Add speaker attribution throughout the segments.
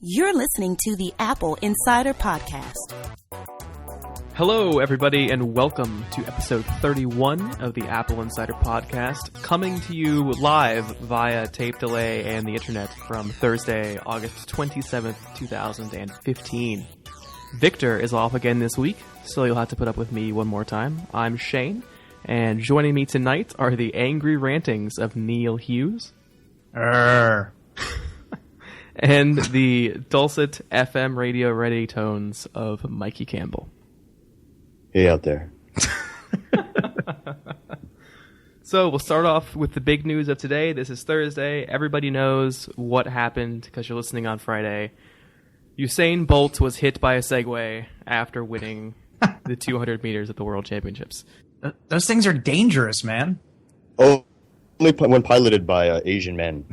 Speaker 1: You're listening to the Apple Insider Podcast.
Speaker 2: Hello, everybody, and welcome to episode 31 of the Apple Insider Podcast, coming to you live via tape delay and the internet from Thursday, August 27th, 2015. Victor is off again this week, so you'll have to put up with me one more time. I'm Shane, and joining me tonight are the angry rantings of Neil Hughes. And the dulcet FM radio ready tones of Mikey Campbell.
Speaker 3: Hey out there.
Speaker 2: So we'll start off with the big news of today. This is Thursday. Everybody knows what happened because you're listening on Friday. Usain Bolt was hit by a Segway after winning the 200 meters at the World Championships.
Speaker 4: Those things are dangerous, man.
Speaker 3: Oh, only when piloted by Asian men.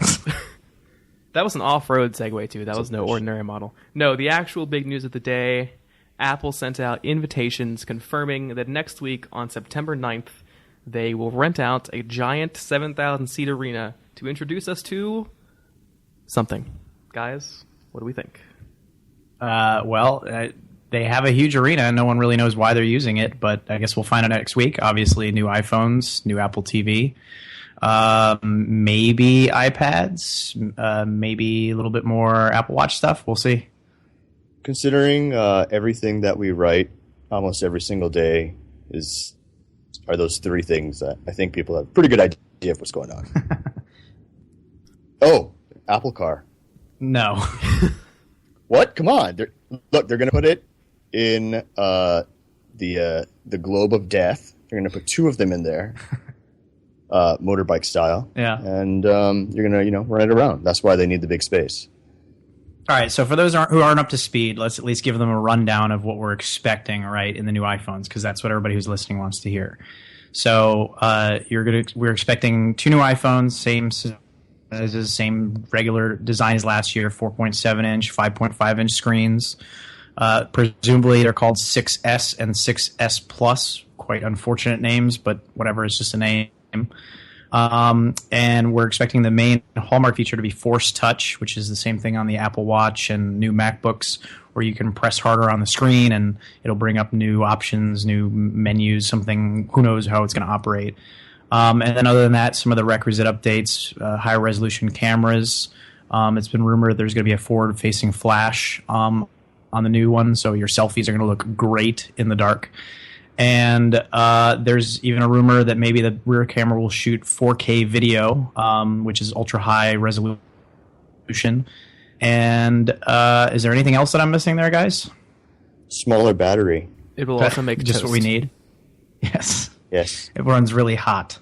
Speaker 2: That was an off-road Segway, too. That was no ordinary model. No, the actual big news of the day, Apple sent out invitations confirming that next week on September 9th, they will rent out a giant 7,000-seat arena to introduce us to something. Guys, what do we think?
Speaker 4: They have a huge arena, and no one really knows why they're using it, but I guess we'll find out next week. Obviously, new iPhones, new Apple TV. Maybe iPads, maybe a little bit more Apple Watch stuff. We'll see.
Speaker 3: Considering everything that we write almost every single day are those three things that I think people have a pretty good idea of what's going on. Oh, Apple Car.
Speaker 4: No.
Speaker 3: What? Come on. They're going to put it in the globe of death. They're going to put two of them in there. Motorbike style.
Speaker 4: Yeah.
Speaker 3: And you're going to, run it around. That's why they need the big space.
Speaker 4: All right, so for those who aren't up to speed, let's at least give them a rundown of what we're expecting, right, in the new iPhones, because that's what everybody who's listening wants to hear. So we're expecting two new iPhones, same regular design as last year, 4.7-inch, 5.5-inch screens. Presumably they're called 6S and 6S Plus. Quite unfortunate names, but whatever, it's just a name. And we're expecting the main hallmark feature to be Force Touch, which is the same thing on the Apple Watch and new MacBooks, where you can press harder on the screen and it'll bring up new options, new menus, something, who knows how it's going to operate. And then other than that, some of the requisite updates, higher resolution cameras. It's been rumored there's going to be a forward-facing flash on the new one, so your selfies are going to look great in the dark. And there's even a rumor that maybe the rear camera will shoot 4K video, which is ultra-high resolution. And is there anything else that I'm missing there, guys?
Speaker 3: Smaller battery.
Speaker 2: It will also make
Speaker 4: just
Speaker 2: toast.
Speaker 4: What we need. Yes.
Speaker 3: Yes.
Speaker 4: It runs really hot.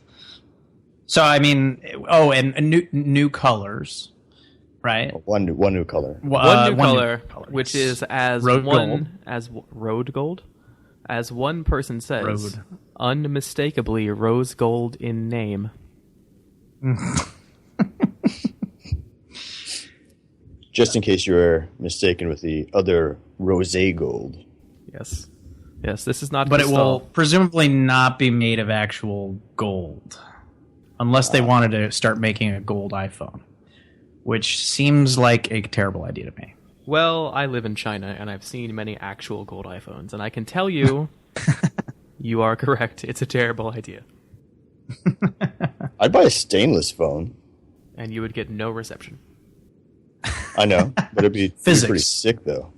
Speaker 4: So, I mean, and new colors, right?
Speaker 3: One new color.
Speaker 2: One new color, which is
Speaker 4: Road
Speaker 2: gold. As one person says,
Speaker 4: Road.
Speaker 2: Unmistakably rose gold in name.
Speaker 3: Just in case you were mistaken with the other rosé gold.
Speaker 2: Yes, this is not.
Speaker 4: But
Speaker 2: crystal.
Speaker 4: it will presumably not be made of actual gold, unless they wanted to start making a gold iPhone, which seems like a terrible idea to me.
Speaker 2: Well, I live in China, and I've seen many actual gold iPhones, and I can tell you, you are correct. It's a terrible idea.
Speaker 3: I'd buy a stainless phone.
Speaker 2: And you would get no reception.
Speaker 3: I know, but it'd be pretty sick, though.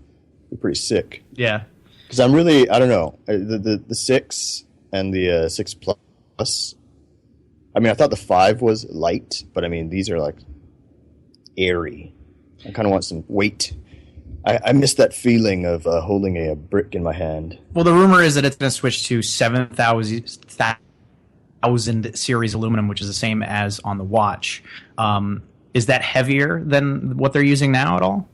Speaker 3: It'd be pretty sick.
Speaker 4: Yeah.
Speaker 3: Because I don't know, the 6 and the 6 Plus, I mean, I thought the 5 was light, but I mean, these are like airy. I kind of want some weight. I miss that feeling of holding a brick in my hand.
Speaker 4: Well, the rumor is that it's going to switch to 7,000 series aluminum, which is the same as on the watch. Is that heavier than what they're using now at all?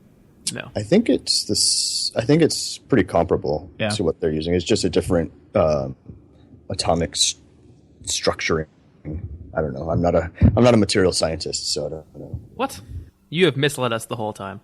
Speaker 2: No.
Speaker 3: I think it's pretty comparable to what they're using. It's just a different atomic structuring. I don't know. I'm not a material scientist, so I don't know.
Speaker 2: What? You have misled us the whole time.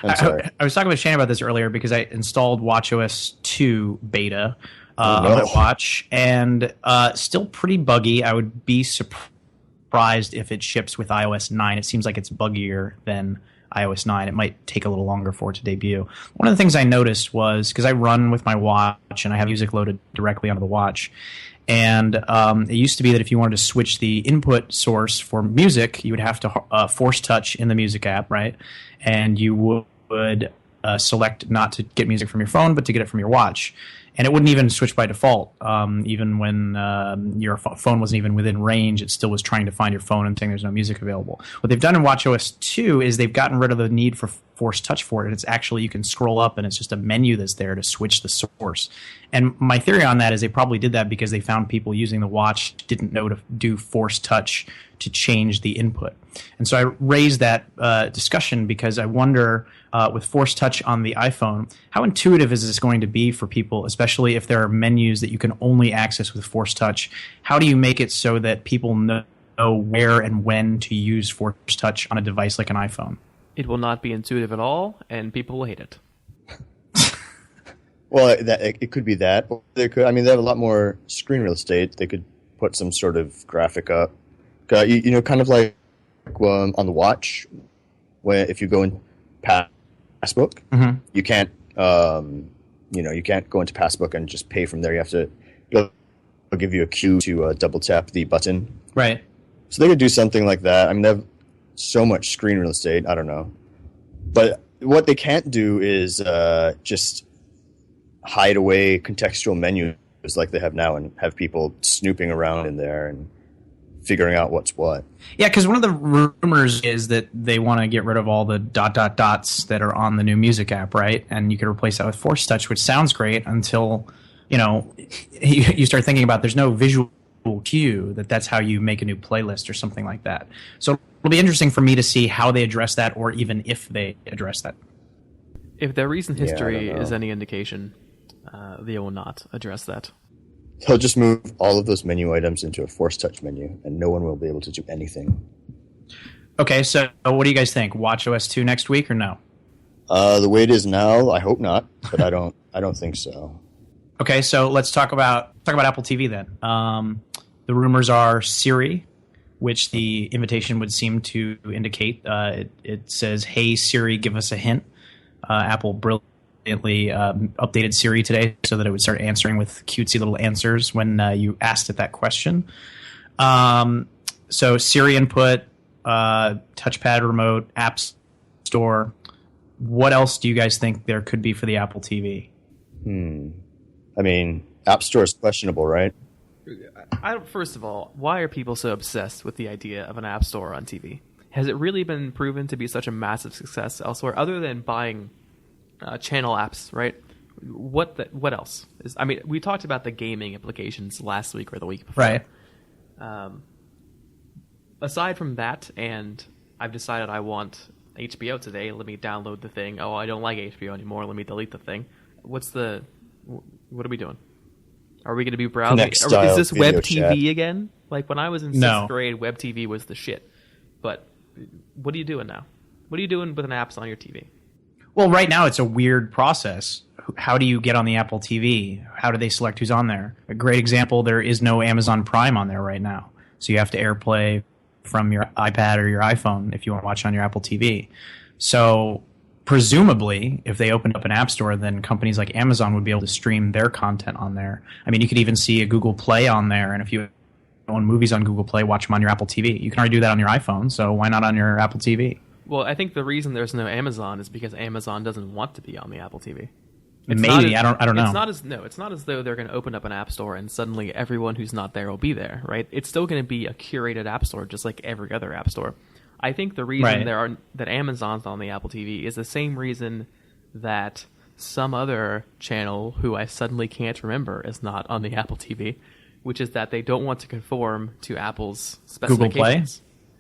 Speaker 3: I'm sorry.
Speaker 4: I was talking with Shane about this earlier because I installed watchOS 2 beta on my watch, and still pretty buggy. I would be surprised if it ships with iOS 9. It seems like it's buggier than iOS 9. It might take a little longer for it to debut. One of the things I noticed was, because I run with my watch and I have music loaded directly onto the watch, and it used to be that if you wanted to switch the input source for music, you would have to force touch in the music app, right? And you would select not to get music from your phone, but to get it from your watch. And it wouldn't even switch by default. Even when your phone wasn't even within range, it still was trying to find your phone and saying there's no music available. What they've done in watchOS 2 is they've gotten rid of the need for force touch for it. It's actually, you can scroll up and it's just a menu that's there to switch the source. And my theory on that is they probably did that because they found people using the watch didn't know to do force touch to change the input. And so I raised that discussion because I wonder, with force touch on the iPhone, how intuitive is this going to be for people, especially if there are menus that you can only access with force touch? How do you make it so that people know where and when to use force touch on a device like an iPhone?
Speaker 2: It will not be intuitive at all, and people will hate it.
Speaker 3: Well, it could be that. They could. I mean, they have a lot more screen real estate. They could put some sort of graphic up. You know, kind of like on the watch, when if you go in Passbook, you can't. You can't go into Passbook and just pay from there. You have to. It'll give you a cue to double tap the button.
Speaker 4: Right.
Speaker 3: So they could do something like that. I mean, they have so much screen real estate. I don't know, but what they can't do is just hide away contextual menus like they have now and have people snooping around in there and figuring out what's what.
Speaker 4: Yeah, because one of the rumors is that they want to get rid of all the ... dots that are on the new music app, right? And you could replace that with force touch, which sounds great until, you start thinking about there's no visual cue that's how you make a new playlist or something like that. So it'll be interesting for me to see how they address that, or even if they address that.
Speaker 2: If their recent history is any indication, they will not address that.
Speaker 3: He'll just move all of those menu items into a force touch menu, and no one will be able to do anything.
Speaker 4: Okay, so what do you guys think? watchOS 2 next week or no?
Speaker 3: The way it is now, I hope not, but I don't think so.
Speaker 4: Okay, so let's talk about Apple TV then. The rumors are Siri, which the invitation would seem to indicate. It says, "Hey Siri, give us a hint." Apple brilliantly updated Siri today so that it would start answering with cutesy little answers when you asked it that question. So Siri input, touchpad remote, App Store. What else do you guys think there could be for the Apple TV?
Speaker 3: I mean, App Store is questionable, right?
Speaker 2: First of all, why are people so obsessed with the idea of an App Store on TV? Has it really been proven to be such a massive success elsewhere, other than buying channel apps, right? What else? We talked about the gaming implications last week or the week before.
Speaker 4: Right.
Speaker 2: Aside from that, and I've decided I want HBO today, let me download the thing. Oh, I don't like HBO anymore, let me delete the thing. What are we doing? Are we going to be browsing? Is this web TV again? Like when I was in sixth grade, web TV was the shit. But what are you doing now? What are you doing with an apps on your TV?
Speaker 4: Well, right now it's a weird process. How do you get on the Apple TV? How do they select who's on there? A great example, there is no Amazon Prime on there right now. So you have to AirPlay from your iPad or your iPhone if you want to watch on your Apple TV. So presumably, if they opened up an app store, then companies like Amazon would be able to stream their content on there. I mean, you could even see a Google Play on there, and if you own movies on Google Play, watch them on your Apple TV. You can already do that on your iPhone, so why not on your Apple TV?
Speaker 2: Well, I think the reason there's no Amazon is because Amazon doesn't want to be on the Apple TV.
Speaker 4: Maybe. I don't know.
Speaker 2: It's not as though they're going to open up an app store and suddenly everyone who's not there will be there, right? It's still going to be a curated app store, just like every other app store. I think the reason that Amazon's on the Apple TV is the same reason that some other channel, who I suddenly can't remember, is not on the Apple TV, which is that they don't want to conform to Apple's specifications.
Speaker 4: Google Play?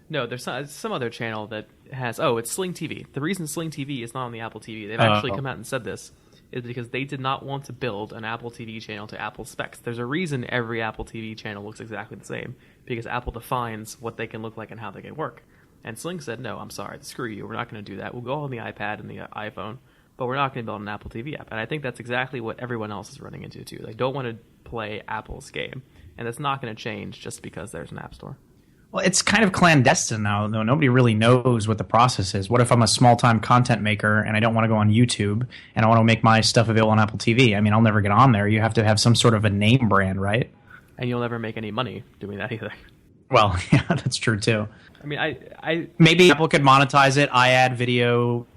Speaker 2: No, there's some other channel that has... Oh, it's Sling TV. The reason Sling TV is not on the Apple TV, they've actually come out and said this, is because they did not want to build an Apple TV channel to Apple specs. There's a reason every Apple TV channel looks exactly the same, because Apple defines what they can look like and how they can work. And Sling said, no, I'm sorry, screw you, we're not going to do that. We'll go on the iPad and the iPhone, but we're not going to build an Apple TV app. And I think that's exactly what everyone else is running into, too. They don't want to play Apple's game, and that's not going to change just because there's an app store.
Speaker 4: Well, it's kind of clandestine now, though. Nobody really knows what the process is. What if I'm a small-time content maker and I don't want to go on YouTube and I want to make my stuff available on Apple TV? I mean, I'll never get on there. You have to have some sort of a name brand, right?
Speaker 2: And you'll never make any money doing that either.
Speaker 4: Well, yeah, that's true, too.
Speaker 2: I mean, I
Speaker 4: maybe Apple could monetize it. I add video,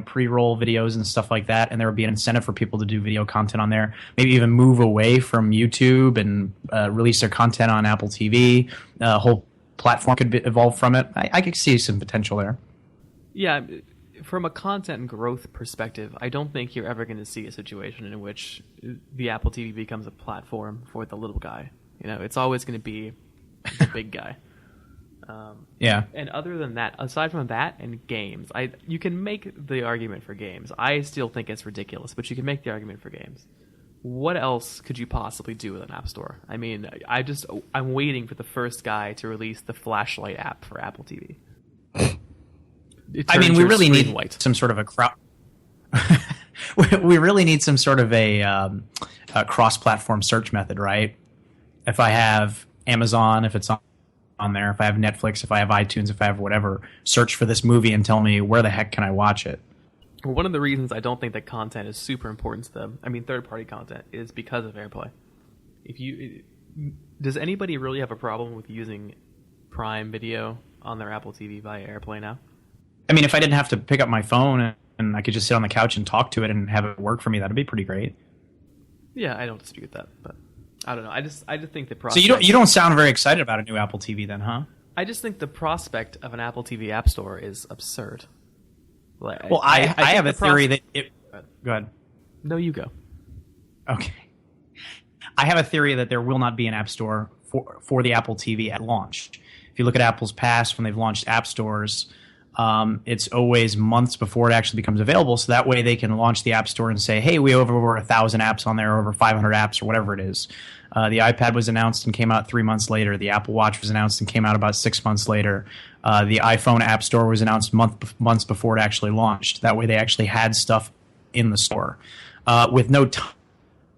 Speaker 4: pre-roll videos and stuff like that, and there would be an incentive for people to do video content on there. Maybe even move away from YouTube and release their content on Apple TV. Whole platform could evolve from it. I could see some potential there.
Speaker 2: Yeah, from a content growth perspective, I don't think you're ever going to see a situation in which the Apple TV becomes a platform for the little guy. It's always going to be the big guy.
Speaker 4: Yeah.
Speaker 2: And other than that, aside from that and games, you can make the argument for games. I still think it's ridiculous, but you can make the argument for games. What else could you possibly do with an app store? I mean, I'm waiting for the first guy to release the flashlight app for Apple TV.
Speaker 4: I mean, we really need some sort of a we really need some sort of a cross-platform search method, right? If I have Amazon, if it's on there, if I have Netflix, if I have iTunes, if I have whatever, search for this movie and tell me where the heck can I watch it.
Speaker 2: One of the reasons I don't think that content is super important to them, third-party content, is because of AirPlay. Does anybody really have a problem with using Prime Video on their Apple TV via AirPlay now?
Speaker 4: I mean, if I didn't have to pick up my phone and I could just sit on the couch and talk to it and have it work for me, that'd be pretty great.
Speaker 2: Yeah, I don't dispute that, but I don't know. I just think the prospect.
Speaker 4: So you don't sound very excited about a new Apple TV then, huh?
Speaker 2: I just think the prospect of an Apple TV App Store is absurd.
Speaker 4: Well, I have a theory that it. Go ahead.
Speaker 2: No, you go.
Speaker 4: Okay. I have a theory that there will not be an App Store for the Apple TV at launch. If you look at Apple's past when they've launched app stores, it's always months before it actually becomes available. So that way they can launch the App Store and say, hey, we have over 1,000 apps on there, over 500 apps or whatever it is. The iPad was announced and came out 3 months later. The Apple Watch was announced and came out about 6 months later. The iPhone App Store was announced months before it actually launched. That way they actually had stuff in the store. With no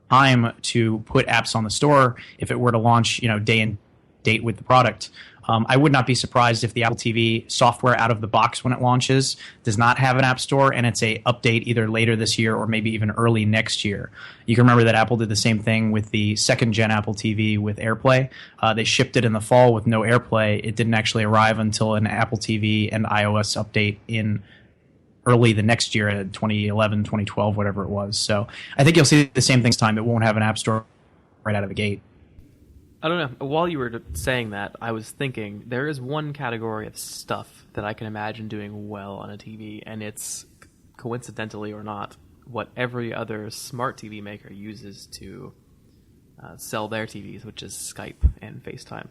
Speaker 4: time to put apps on the store, if it were to launch day and date with the product, I would not be surprised if the Apple TV software out of the box when it launches does not have an app store and it's a update either later this year or maybe even early next year. You can remember that Apple did the same thing with the second-gen Apple TV with AirPlay. They shipped it in the fall with no AirPlay. It didn't actually arrive until an Apple TV and iOS update in early the next year, 2011, 2012, whatever it was. So I think you'll see the same thing this time. It won't have an app store right out of the gate.
Speaker 2: I don't know. While you were saying that, I was thinking there is one category of stuff that I can imagine doing well on a TV, and it's, coincidentally or not, what every other smart TV maker uses to sell their TVs, which is Skype and FaceTime.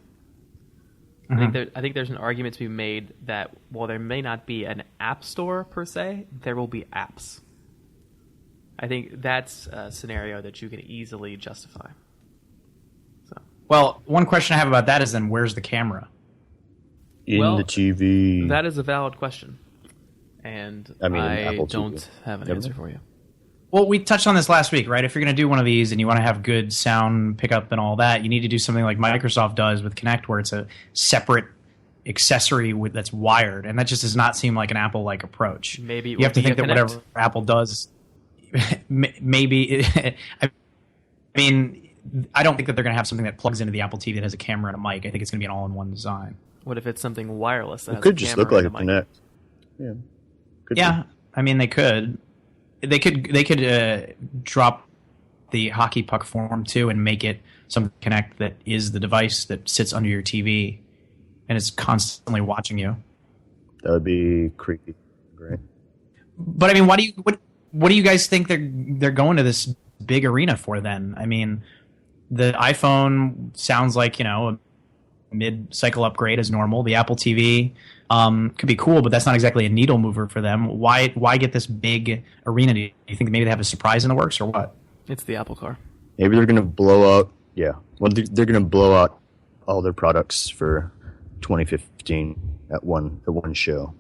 Speaker 2: Mm-hmm. I think there's an argument to be made that while there may not be an app store per se, there will be apps. I think that's a scenario that you can easily justify.
Speaker 4: Well, one question I have about that is then where's the camera?
Speaker 3: The TV.
Speaker 2: That is a valid question. And I don't have an answer for you.
Speaker 4: Well, we touched on this last week, right? If you're going to do one of these and you want to have good sound pickup and all that, you need to do something like Microsoft does with Kinect, where it's a separate accessory that's wired. And that just does not seem like an Apple-like approach.
Speaker 2: Maybe
Speaker 4: you have to think that whatever Apple does, maybe. I mean, I don't think that they're going to have something that plugs into the Apple TV that has a camera and a mic. I think it's going to be an all-in-one design.
Speaker 2: What if it's something wireless that has
Speaker 3: could
Speaker 2: a
Speaker 3: just
Speaker 2: camera
Speaker 3: look like
Speaker 2: and
Speaker 3: a
Speaker 2: mic?
Speaker 3: Kinect.
Speaker 4: Yeah. I mean, they could. They could drop the hockey puck form too and make it some Kinect that is the device that sits under your TV and is constantly watching you.
Speaker 3: That would be creepy. Great.
Speaker 4: But I mean, what do you guys think they're going to this big arena for then? I mean, the iPhone sounds like a mid-cycle upgrade as normal. The Apple TV could be cool, but that's not exactly a needle mover for them. Why get this big arena? Do you think maybe they have a surprise in the works or what?
Speaker 2: It's the Apple Car.
Speaker 3: Maybe they're going to blow out. Yeah, well, they're going to blow out all their products for 2015 at one show.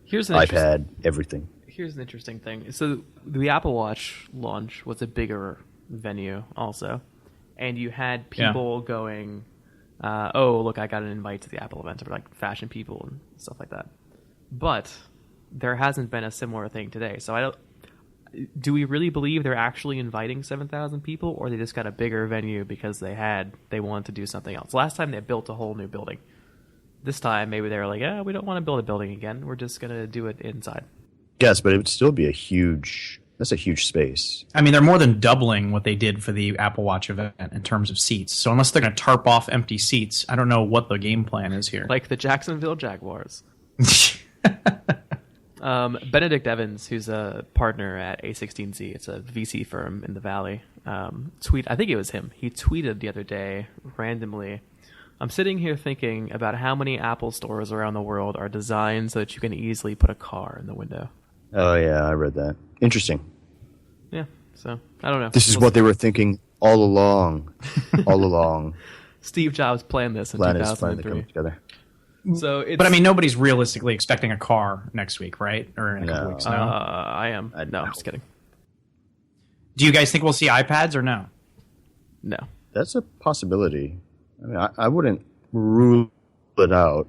Speaker 2: Here's an
Speaker 3: iPad, everything.
Speaker 2: Here's an interesting thing. So the Apple Watch launch was a bigger venue also, and you had people going oh, look, I got an invite to the Apple event for like fashion people and stuff like that. But there hasn't been a similar thing today. So do we really believe they're actually inviting 7,000 people, or they just got a bigger venue because they wanted to do something else? Last time they built a whole new building. This time maybe they were like, we don't want to build a building again. We're just going to do it inside.
Speaker 3: Yes, but it would still be that's a huge space.
Speaker 4: I mean, they're more than doubling what they did for the Apple Watch event in terms of seats. So unless they're going to tarp off empty seats, I don't know what the game plan is here.
Speaker 2: Like the Jacksonville Jaguars. Benedict Evans, who's a partner at A16Z, it's a VC firm in the Valley, I think it was him. He tweeted the other day randomly, I'm sitting here thinking about how many Apple stores around the world are designed so that you can easily put a car in the window.
Speaker 3: Oh, yeah, I read that. Interesting.
Speaker 2: Yeah, so I don't know.
Speaker 3: This is what they were thinking all along. All along.
Speaker 2: Steve Jobs planned this in 2003.
Speaker 3: Together.
Speaker 2: So
Speaker 4: but I mean, nobody's realistically expecting a car next week, right? Or in a couple weeks. No,
Speaker 2: I am. No, I'm just kidding.
Speaker 4: Do you guys think we'll see iPads or no?
Speaker 2: No,
Speaker 3: that's a possibility. I mean, I wouldn't rule it out.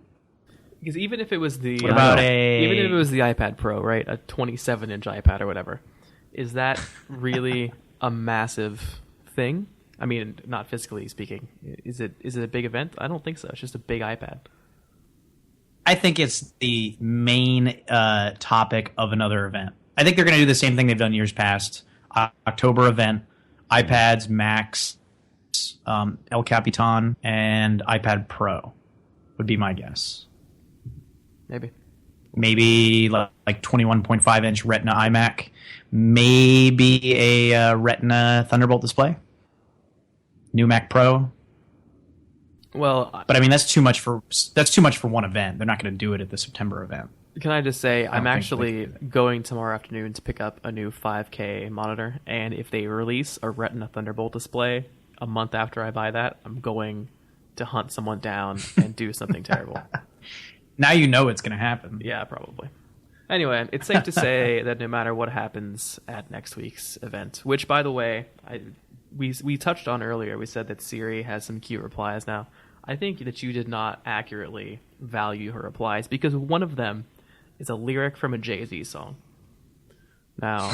Speaker 2: Because even if it was the
Speaker 4: even if
Speaker 2: it was the iPad Pro, right, a 27-inch iPad or whatever, is that really a massive thing? I mean, not physically speaking. Is it a big event? I don't think so. It's just a big iPad.
Speaker 4: I think it's the main topic of another event. I think they're going to do the same thing they've done years past. October event, iPads, Macs, El Capitan, and iPad Pro would be my guess. Maybe like 21.5-inch Retina iMac. Maybe a Retina Thunderbolt display. New Mac Pro.
Speaker 2: Well,
Speaker 4: but I mean that's too much for one event. They're not going to do it at the September event.
Speaker 2: Can I just say I'm actually going tomorrow afternoon to pick up a new 5K monitor, and if they release a Retina Thunderbolt display a month after I buy that, I'm going to hunt someone down and do something terrible.
Speaker 4: Now you know it's going to happen.
Speaker 2: Yeah, probably. Anyway, it's safe to say that no matter what happens at next week's event, which, by the way, we touched on earlier, we said that Siri has some cute replies now. I think that you did not accurately value her replies because one of them is a lyric from a Jay-Z song. Now,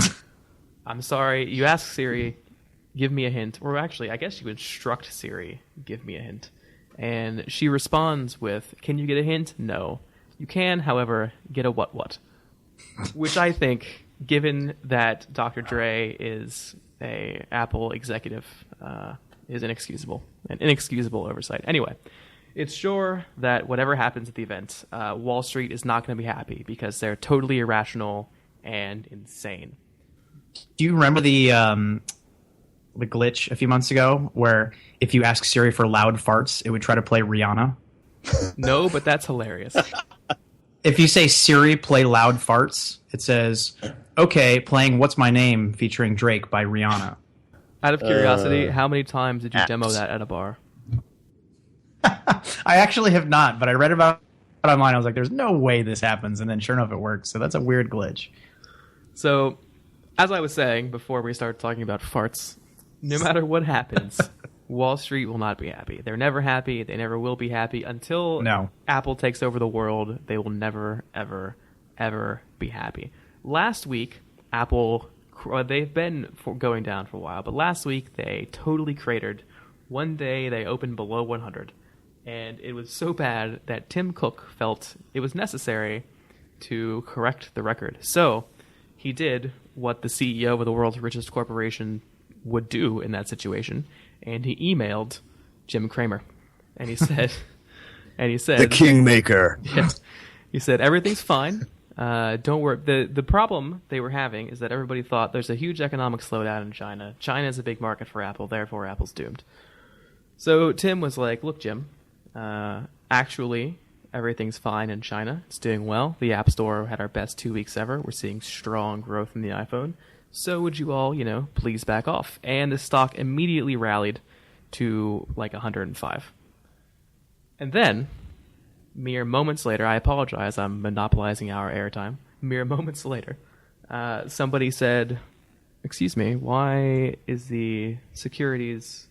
Speaker 2: I'm sorry, you ask Siri, give me a hint, or actually, I guess you instruct Siri, give me a hint. And she responds with, can you get a hint? No. You can, however, get a what? Which I think, given that Dr. Dre is a Apple executive, is inexcusable. An inexcusable oversight. Anyway, it's sure that whatever happens at the event, Wall Street is not going to be happy because they're totally irrational and insane.
Speaker 4: Do you remember the glitch a few months ago where if you ask Siri for loud farts, it would try to play Rihanna?
Speaker 2: No, but that's hilarious.
Speaker 4: If you say Siri, play loud farts, it says, okay, playing What's My Name featuring Drake by Rihanna.
Speaker 2: Out of curiosity, how many times did you demo that at a bar?
Speaker 4: I actually have not, but I read about it online. I was like, there's no way this happens. And then sure enough, it works. So that's a weird glitch.
Speaker 2: So, as I was saying before we started talking about farts, no matter what happens, Wall Street will not be happy. They're never happy. They never will be happy. Until Apple takes over the world, they will never, ever, ever be happy. Last week, Apple, they've been going down for a while, but last week they totally cratered. One day they opened below 100. And it was so bad that Tim Cook felt it was necessary to correct the record. So he did what the CEO of the world's richest corporation would do in that situation, and he emailed Jim Cramer, and he said,
Speaker 3: the Kingmaker.
Speaker 2: Yeah, he said everything's fine. Don't worry. The problem they were having is that everybody thought there's a huge economic slowdown in China. China is a big market for Apple, therefore Apple's doomed. So Tim was like, look, Jim, actually everything's fine in China. It's doing well. The App Store had our best 2 weeks ever. We're seeing strong growth in the iPhone. So would you all, please back off? And the stock immediately rallied to like 105. And then, mere moments later, I apologize, I'm monopolizing our airtime. Mere moments later, somebody said, excuse me, why is the securities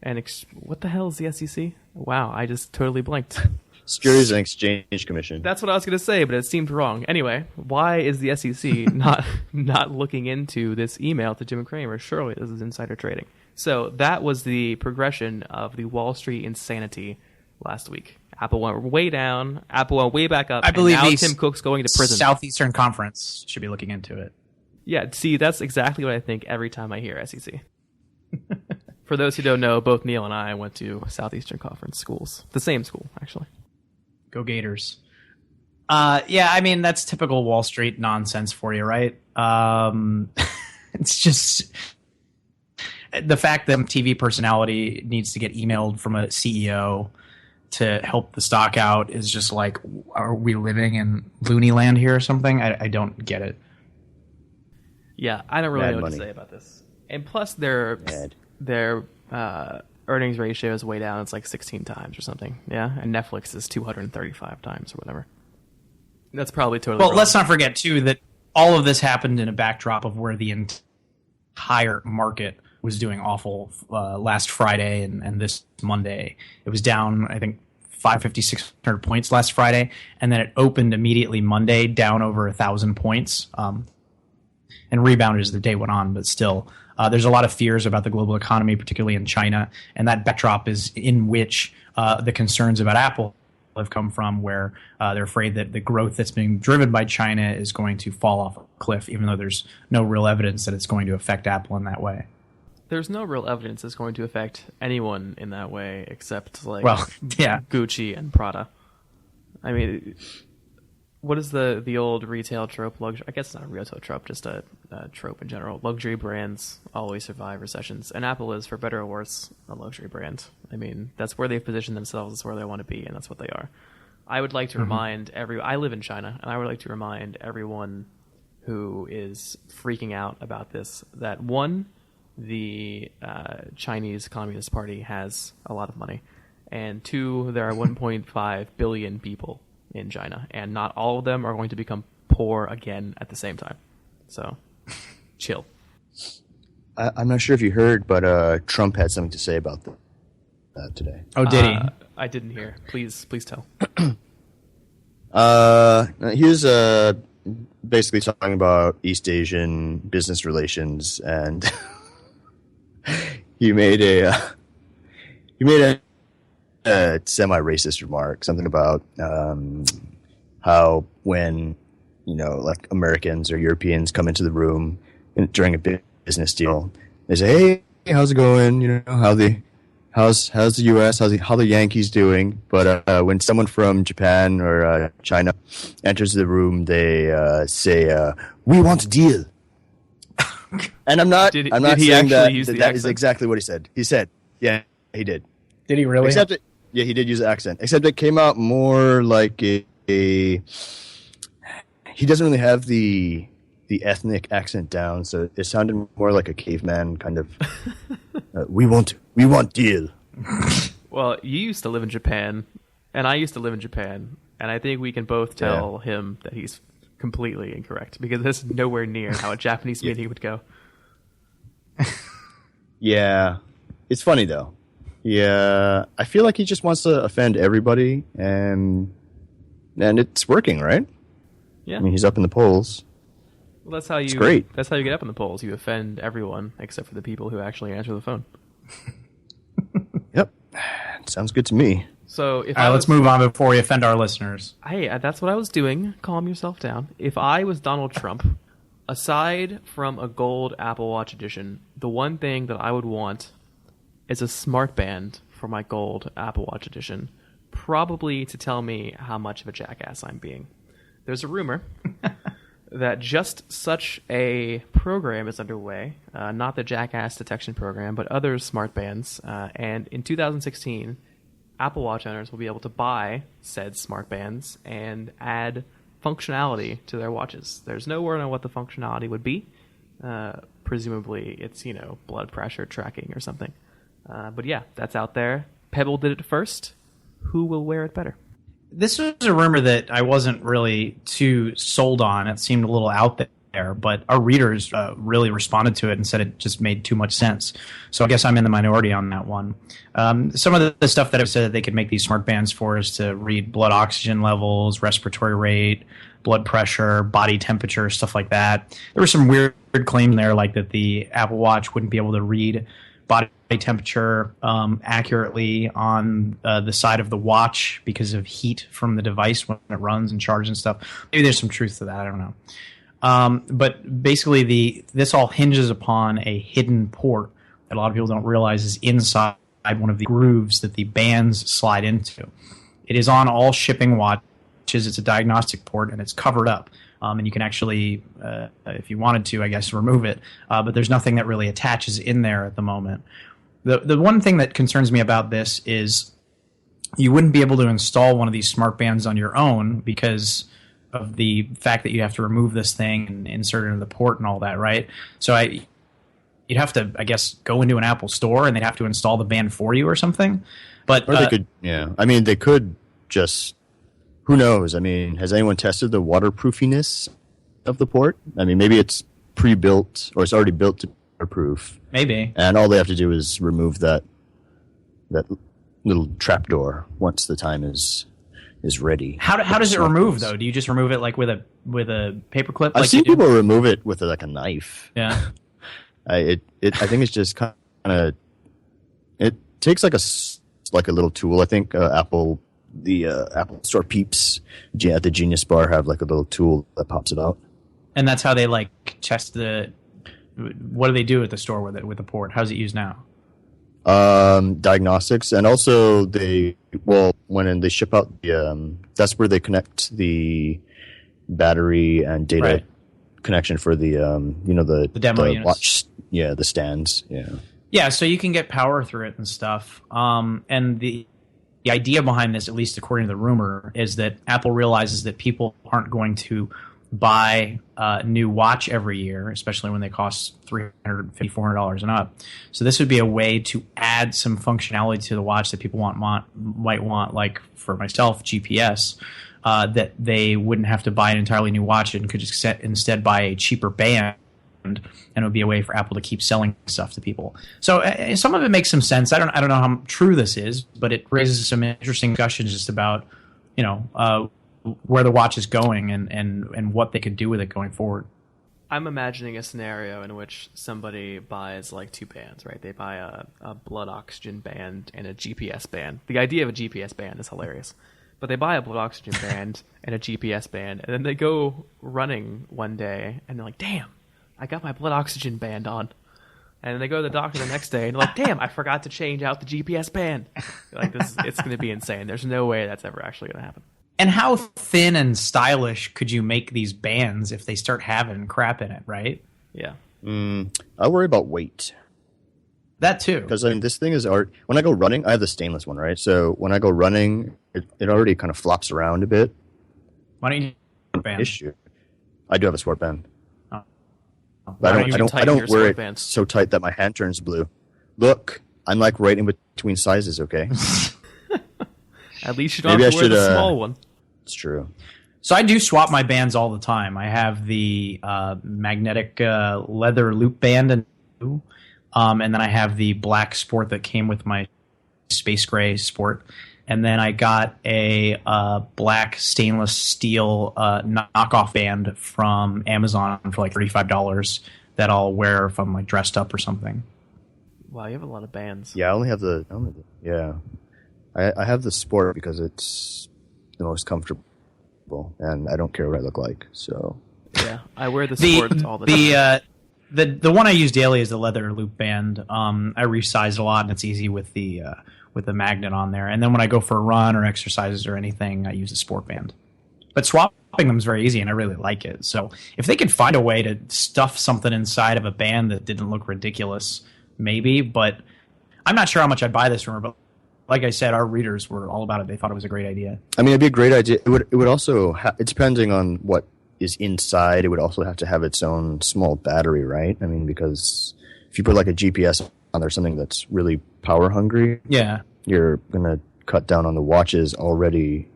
Speaker 2: and what the hell is the SEC? Wow, I just totally blanked.
Speaker 3: Securities and Exchange Commission.
Speaker 2: That's what I was going to say, but it seemed wrong. Anyway, why is the SEC not looking into this email to Jim Cramer? Surely this is insider trading. So that was the progression of the Wall Street insanity last week. Apple went way down. Apple went way back up.
Speaker 4: I believe
Speaker 2: and now Tim Cook's going to prison.
Speaker 4: Southeastern Conference should be looking into it.
Speaker 2: Yeah, see, that's exactly what I think every time I hear SEC. For those who don't know, both Neil and I went to Southeastern Conference schools. The same school, actually.
Speaker 4: Go Gators. Yeah, I mean, that's typical Wall Street nonsense for you, right? It's just the fact that TV personality needs to get emailed from a CEO to help the stock out is just like, are we living in loony land here or something? I don't get it.
Speaker 2: Yeah, I don't really
Speaker 3: Mad
Speaker 2: know what
Speaker 3: money.
Speaker 2: to say about this. And plus, their earnings ratio is way down. It's like 16 times or something. Yeah, and Netflix is 235 times or whatever. That's probably totally
Speaker 4: Well,
Speaker 2: wrong.
Speaker 4: let's not forget, too, that all of this happened in a backdrop of where the entire market was doing awful last Friday and this Monday. It was down, I think, 550, 600 points last Friday, and then it opened immediately Monday down over 1,000 points, and rebounded as the day went on, but still. There's a lot of fears about the global economy, particularly in China, and that backdrop is in which the concerns about Apple have come from, where they're afraid that the growth that's being driven by China is going to fall off a cliff, even though there's no real evidence that it's going to affect Apple in that way.
Speaker 2: There's no real evidence it's going to affect anyone in that way except, like,
Speaker 4: yeah.
Speaker 2: Gucci and Prada. I mean, what is the old retail trope? I guess it's not a retail trope, just a trope in general. Luxury brands always survive recessions, and Apple is, for better or worse, a luxury brand. I mean, that's where they've positioned themselves. That's where they want to be, and that's what they are. I would like to remind I live in China, and I would like to remind everyone who is freaking out about this that, one, the Chinese Communist Party has a lot of money, and two, there are 1.5 billion people in China, and not all of them are going to become poor again at the same time. So, chill.
Speaker 3: I'm not sure if you heard, but Trump had something to say about that today.
Speaker 4: Oh, did he?
Speaker 2: I didn't hear. Please tell.
Speaker 3: He was basically talking about East Asian business relations, and he made a semi-racist remark, something about how when, like Americans or Europeans come into the room during a business deal, they say, "Hey, how's it going? How's the U.S. How the Yankees doing?" But when someone from Japan or China enters the room, they say, "We want a deal." And I'm not saying that is exactly what he said. He said, yeah, he did.
Speaker 4: Did he really?
Speaker 3: Yeah, he did use the accent. Except it came out more like a he doesn't really have the ethnic accent down, so it sounded more like a caveman kind of. We want deal.
Speaker 2: Well, you used to live in Japan, and I used to live in Japan, and I think we can both tell him that he's completely incorrect, because that's nowhere near how a Japanese meeting would go.
Speaker 3: Yeah, it's funny though. Yeah, I feel like he just wants to offend everybody, and it's working, right?
Speaker 2: Yeah,
Speaker 3: I mean, he's up in the polls.
Speaker 2: Well, that's how you.
Speaker 3: It's great.
Speaker 2: That's how you get up in the polls. You offend everyone except for the people who actually answer the phone.
Speaker 3: Yep, sounds good to me.
Speaker 2: So,
Speaker 4: let's move on before we offend our listeners.
Speaker 2: Hey, that's what I was doing. Calm yourself down. If I was Donald Trump, aside from a gold Apple Watch edition, the one thing that I would want is a smart band for my gold Apple Watch edition, probably to tell me how much of a jackass I'm being. There's a rumor that just such a program is underway, not the jackass detection program, but other smart bands, and in 2016, Apple Watch owners will be able to buy said smart bands and add functionality to their watches. There's no word on what the functionality would be. Presumably it's, blood pressure tracking or something. But yeah, that's out there. Pebble did it first. Who will wear it better?
Speaker 4: This was a rumor that I wasn't really too sold on. It seemed a little out but our readers really responded to it and said it just made too much sense. So I guess I'm in the minority on that one. Some of the stuff that I've said that they could make these smart bands for is to read blood oxygen levels, respiratory rate, blood pressure, body temperature, stuff like that. There were some weird claims there, like that the Apple Watch wouldn't be able to read body temperature accurately on the side of the watch because of heat from the device when it runs and charges and stuff. Maybe there's some truth to that. I don't know. But basically, this all hinges upon a hidden port that a lot of people don't realize is inside one of the grooves that the bands slide into. It is on all shipping watches. It's a diagnostic port, and it's covered up. And you can actually, if you wanted to, I guess, remove it. But there's nothing that really attaches in there at the moment. The one thing that concerns me about this is you wouldn't be able to install one of these smart bands on your own because of the fact that you have to remove this thing and insert it into the port and all that, right? So you'd have to, I guess, go into an Apple store and they'd have to install the band for you or something. But
Speaker 3: or they could, yeah. I mean, they could just, who knows? I mean, has anyone tested the waterproofiness of the port? I mean, maybe it's pre-built or it's already built to be waterproof.
Speaker 4: Maybe.
Speaker 3: And all they have to do is remove that little trapdoor once the time is ready.
Speaker 4: How does it remove though? Do you just remove it like with a paper clip?
Speaker 3: I've seen people remove it with like a knife.
Speaker 4: Yeah.
Speaker 3: I think it's just kind of, it takes like a little tool. I think Apple Store peeps at the Genius Bar have like a little tool that pops it out.
Speaker 4: And that's how they like test what do they do at the store with the port? How's it used now?
Speaker 3: Diagnostics, and also when they ship out that's where they connect the battery and data connection for the the
Speaker 4: demo units.
Speaker 3: watch, the stands,
Speaker 4: yeah. So you can get power through it and stuff. And the idea behind this, at least according to the rumor, is that Apple realizes that people aren't going to buy a new watch every year, especially when they cost $350, $400 and up. So this would be a way to add some functionality to the watch that people might want, like for myself, GPS, that they wouldn't have to buy an entirely new watch and could just instead buy a cheaper band, and it would be a way for Apple to keep selling stuff to people. So some of it makes some sense. I don't know how true this is, but it raises some interesting discussions just about, where the watch is going and what they could do with it going forward.
Speaker 2: I'm imagining a scenario in which somebody buys like two bands, right? They buy a blood oxygen band and a GPS band. The idea of a GPS band is hilarious. But they buy a blood oxygen band and a GPS band, and then they go running one day, and they're like, damn, I got my blood oxygen band on. And then they go to the doctor the next day, and they're like, damn, I forgot to change out the GPS band. Like, it's going to be insane. There's no way that's ever actually going to happen.
Speaker 4: And how thin and stylish could you make these bands if they start having crap in it, right?
Speaker 2: Yeah.
Speaker 3: I worry about weight.
Speaker 4: That too.
Speaker 3: Because this thing is art. When I go running, I have the stainless one, right? So when I go running, it already kind of flops around a bit.
Speaker 4: Why don't you use a band?
Speaker 3: Issue. I do have a sport band.
Speaker 4: Oh.
Speaker 3: But I don't wear it so tight that my hand turns blue. Look, I'm like right in between sizes, okay?
Speaker 2: At least you don't have to wear the small one.
Speaker 3: It's true.
Speaker 4: So I do swap my bands all the time. I have the magnetic leather loop band, and then I have the black Sport that came with my space gray Sport. And then I got a black stainless steel knockoff band from Amazon for like $35 that I'll wear if I'm like dressed up or something.
Speaker 2: Wow, you have a lot of bands.
Speaker 3: Yeah, I have the Sport because it's the most comfortable, and I don't care what I look like. So
Speaker 2: yeah, I wear the Sport all the time.
Speaker 4: The one I use daily is the leather loop band. I resize a lot, and it's easy with the magnet on there. And then when I go for a run or exercises or anything, I use the Sport band. But swapping them is very easy, and I really like it. So if they could find a way to stuff something inside of a band that didn't look ridiculous, maybe. But I'm not sure how much I'd buy this from, but like I said, our readers were all about it. They thought it was a great idea.
Speaker 3: I mean, it'd be a great idea. It would also it's depending on what is inside. It would also have to have its own small battery, right? I mean, because if you put like a GPS on there, something that's really power hungry, you're gonna cut down on the watch's already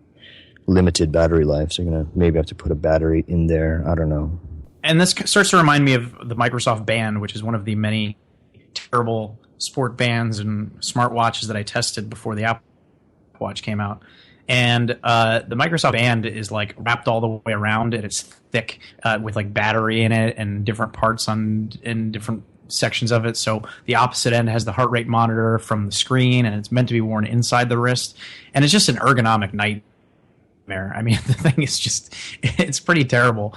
Speaker 3: limited battery life. So you're gonna maybe have to put a battery in there. I don't know.
Speaker 4: And this starts to remind me of the Microsoft Band, which is one of the many terrible sport bands and smartwatches that I tested before the Apple Watch came out. And the Microsoft Band is like wrapped all the way around, and it's thick with like battery in it and different parts in different sections of it. So the opposite end has the heart rate monitor from the screen, and it's meant to be worn inside the wrist. And it's just an ergonomic nightmare. I mean, the thing is it's pretty terrible.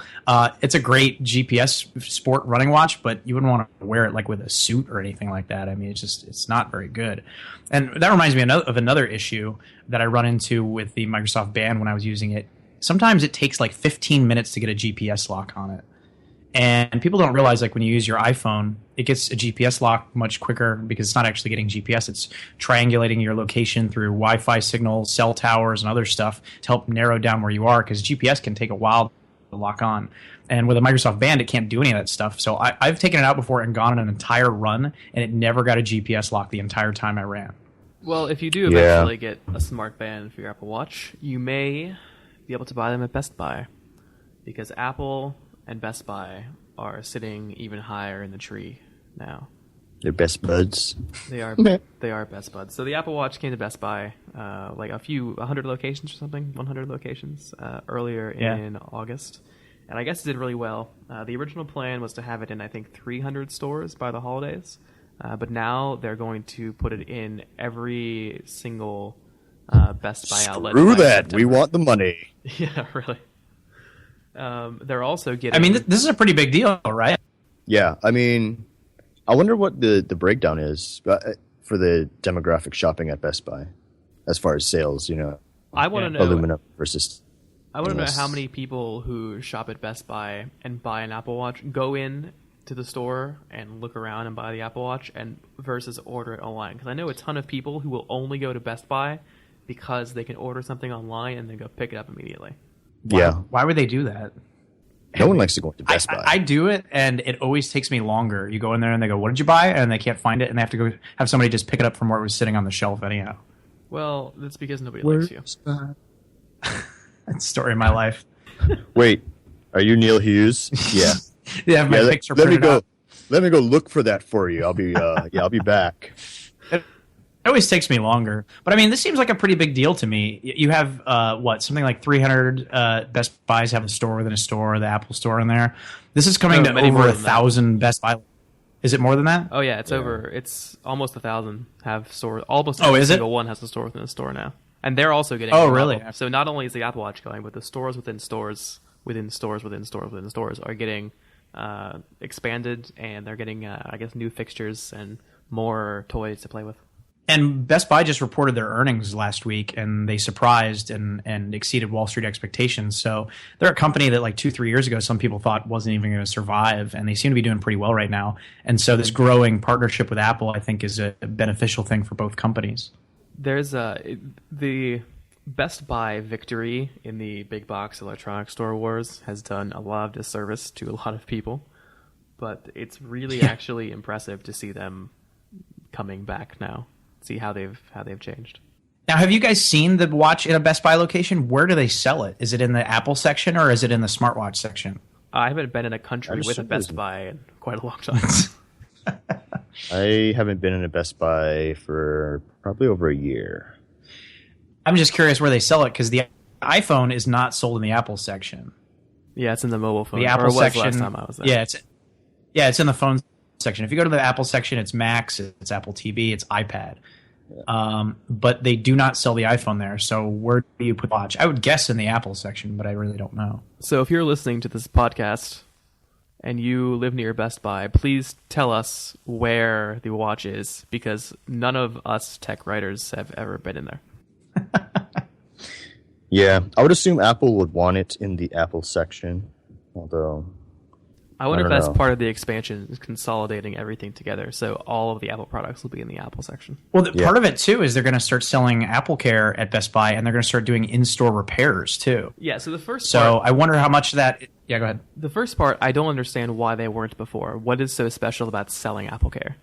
Speaker 4: It's a great GPS sport running watch, but you wouldn't want to wear it like with a suit or anything like that. I mean, it's not very good. And that reminds me of another issue that I run into with the Microsoft Band when I was using it. Sometimes it takes like 15 minutes to get a GPS lock on it. And people don't realize, like, when you use your iPhone, it gets a GPS lock much quicker because it's not actually getting GPS. It's triangulating your location through Wi-Fi signals, cell towers, and other stuff to help narrow down where you are, because GPS can take a while to lock on. And with a Microsoft Band, it can't do any of that stuff. So I've taken it out before and gone on an entire run, and it never got a GPS lock the entire time I ran.
Speaker 2: Well, if you do eventually get a smart band for your Apple Watch, you may be able to buy them at Best Buy, because Apple and Best Buy are sitting even higher in the tree now.
Speaker 3: They're best buds.
Speaker 2: They are best buds. So the Apple Watch came to Best Buy, like 100 locations or something, 100 locations earlier in August. And I guess it did really well. The original plan was to have it in, I think, 300 stores by the holidays. But now they're going to put it in every single Best Buy outlet.
Speaker 3: Screw that. We want the money.
Speaker 2: Yeah, really. They're also getting...
Speaker 4: I mean, this is a pretty big deal, right?
Speaker 3: Yeah, I mean, I wonder what the breakdown is for the demographic shopping at Best Buy as far as sales, you know.
Speaker 2: I want to know...
Speaker 3: Aluminum versus...
Speaker 2: I want to know how many people who shop at Best Buy and buy an Apple Watch go in to the store and look around and buy the Apple Watch and versus order it online. Because I know a ton of people who will only go to Best Buy because they can order something online and then go pick it up immediately.
Speaker 4: Why would they do that?
Speaker 3: No one likes to go to Best Buy.
Speaker 4: I do it, and it always takes me longer. You go in there and they go, "What did you buy?" And they can't find it, and they have to go have somebody just pick it up from where it was sitting on the shelf anyhow.
Speaker 2: Well, that's because nobody likes you.
Speaker 4: That's the story of my life.
Speaker 3: Wait, are you Neil Hughes? Yeah.
Speaker 4: Yeah, my picture
Speaker 3: let me go.
Speaker 4: out.
Speaker 3: Let me go look for that for you. I'll be I'll be back.
Speaker 4: It always takes me longer. But I mean, this seems like a pretty big deal to me. You have, something like 300 Best Buys have a store within a store, the Apple store in there. This is coming to over 1,000 Best Buy. Is it more than that?
Speaker 2: Oh, yeah, it's over. It's almost 1,000 have stores. Almost
Speaker 4: every
Speaker 2: is single one has a store within a store now. And they're also getting...
Speaker 4: Oh, really?
Speaker 2: So not only is the Apple Watch going, but the stores within stores, within stores, within stores, within stores are getting expanded, and they're getting, I guess, new fixtures and more toys to play with.
Speaker 4: And Best Buy just reported their earnings last week, and they surprised and exceeded Wall Street expectations. So they're a company that like 2-3 years ago, some people thought wasn't even going to survive, and they seem to be doing pretty well right now. And so this growing partnership with Apple, I think, is a beneficial thing for both companies.
Speaker 2: There's the Best Buy victory in the big box electronics store wars has done a lot of disservice to a lot of people, but it's really actually impressive to see them coming back now. See how they've changed.
Speaker 4: Now, have you guys seen the watch in a Best Buy location? Where do they sell it? Is it in the Apple section or is it in the smartwatch section?
Speaker 2: I haven't been in a country with a Best Buy in quite a long time.
Speaker 3: I haven't been in a Best Buy for probably over a year.
Speaker 4: I'm just curious where they sell it, because the iPhone is not sold in the Apple section.
Speaker 2: Yeah, it's in the mobile phone.
Speaker 4: The Apple section.
Speaker 2: Last time I was there.
Speaker 4: It's in the phone section. If you go to the Apple section, it's Macs, it's Apple TV, it's iPad. But they do not sell the iPhone there. So where do you put the watch? I would guess in the Apple section, but I really don't know.
Speaker 2: So if you're listening to this podcast and you live near Best Buy, please tell us where the watch is, because none of us tech writers have ever been in there.
Speaker 3: Yeah, I would assume Apple would want it in the Apple section, although...
Speaker 2: I wonder if that's part of the expansion, is consolidating everything together, so all of the Apple products will be in the Apple section.
Speaker 4: Well, part of it, too, is they're going to start selling Apple Care at Best Buy, and they're going to start doing in-store repairs, too.
Speaker 2: Yeah, so the first
Speaker 4: part... So I wonder how much that... Yeah, go ahead.
Speaker 2: The first part, I don't understand why they weren't before. What is so special about selling Apple Care?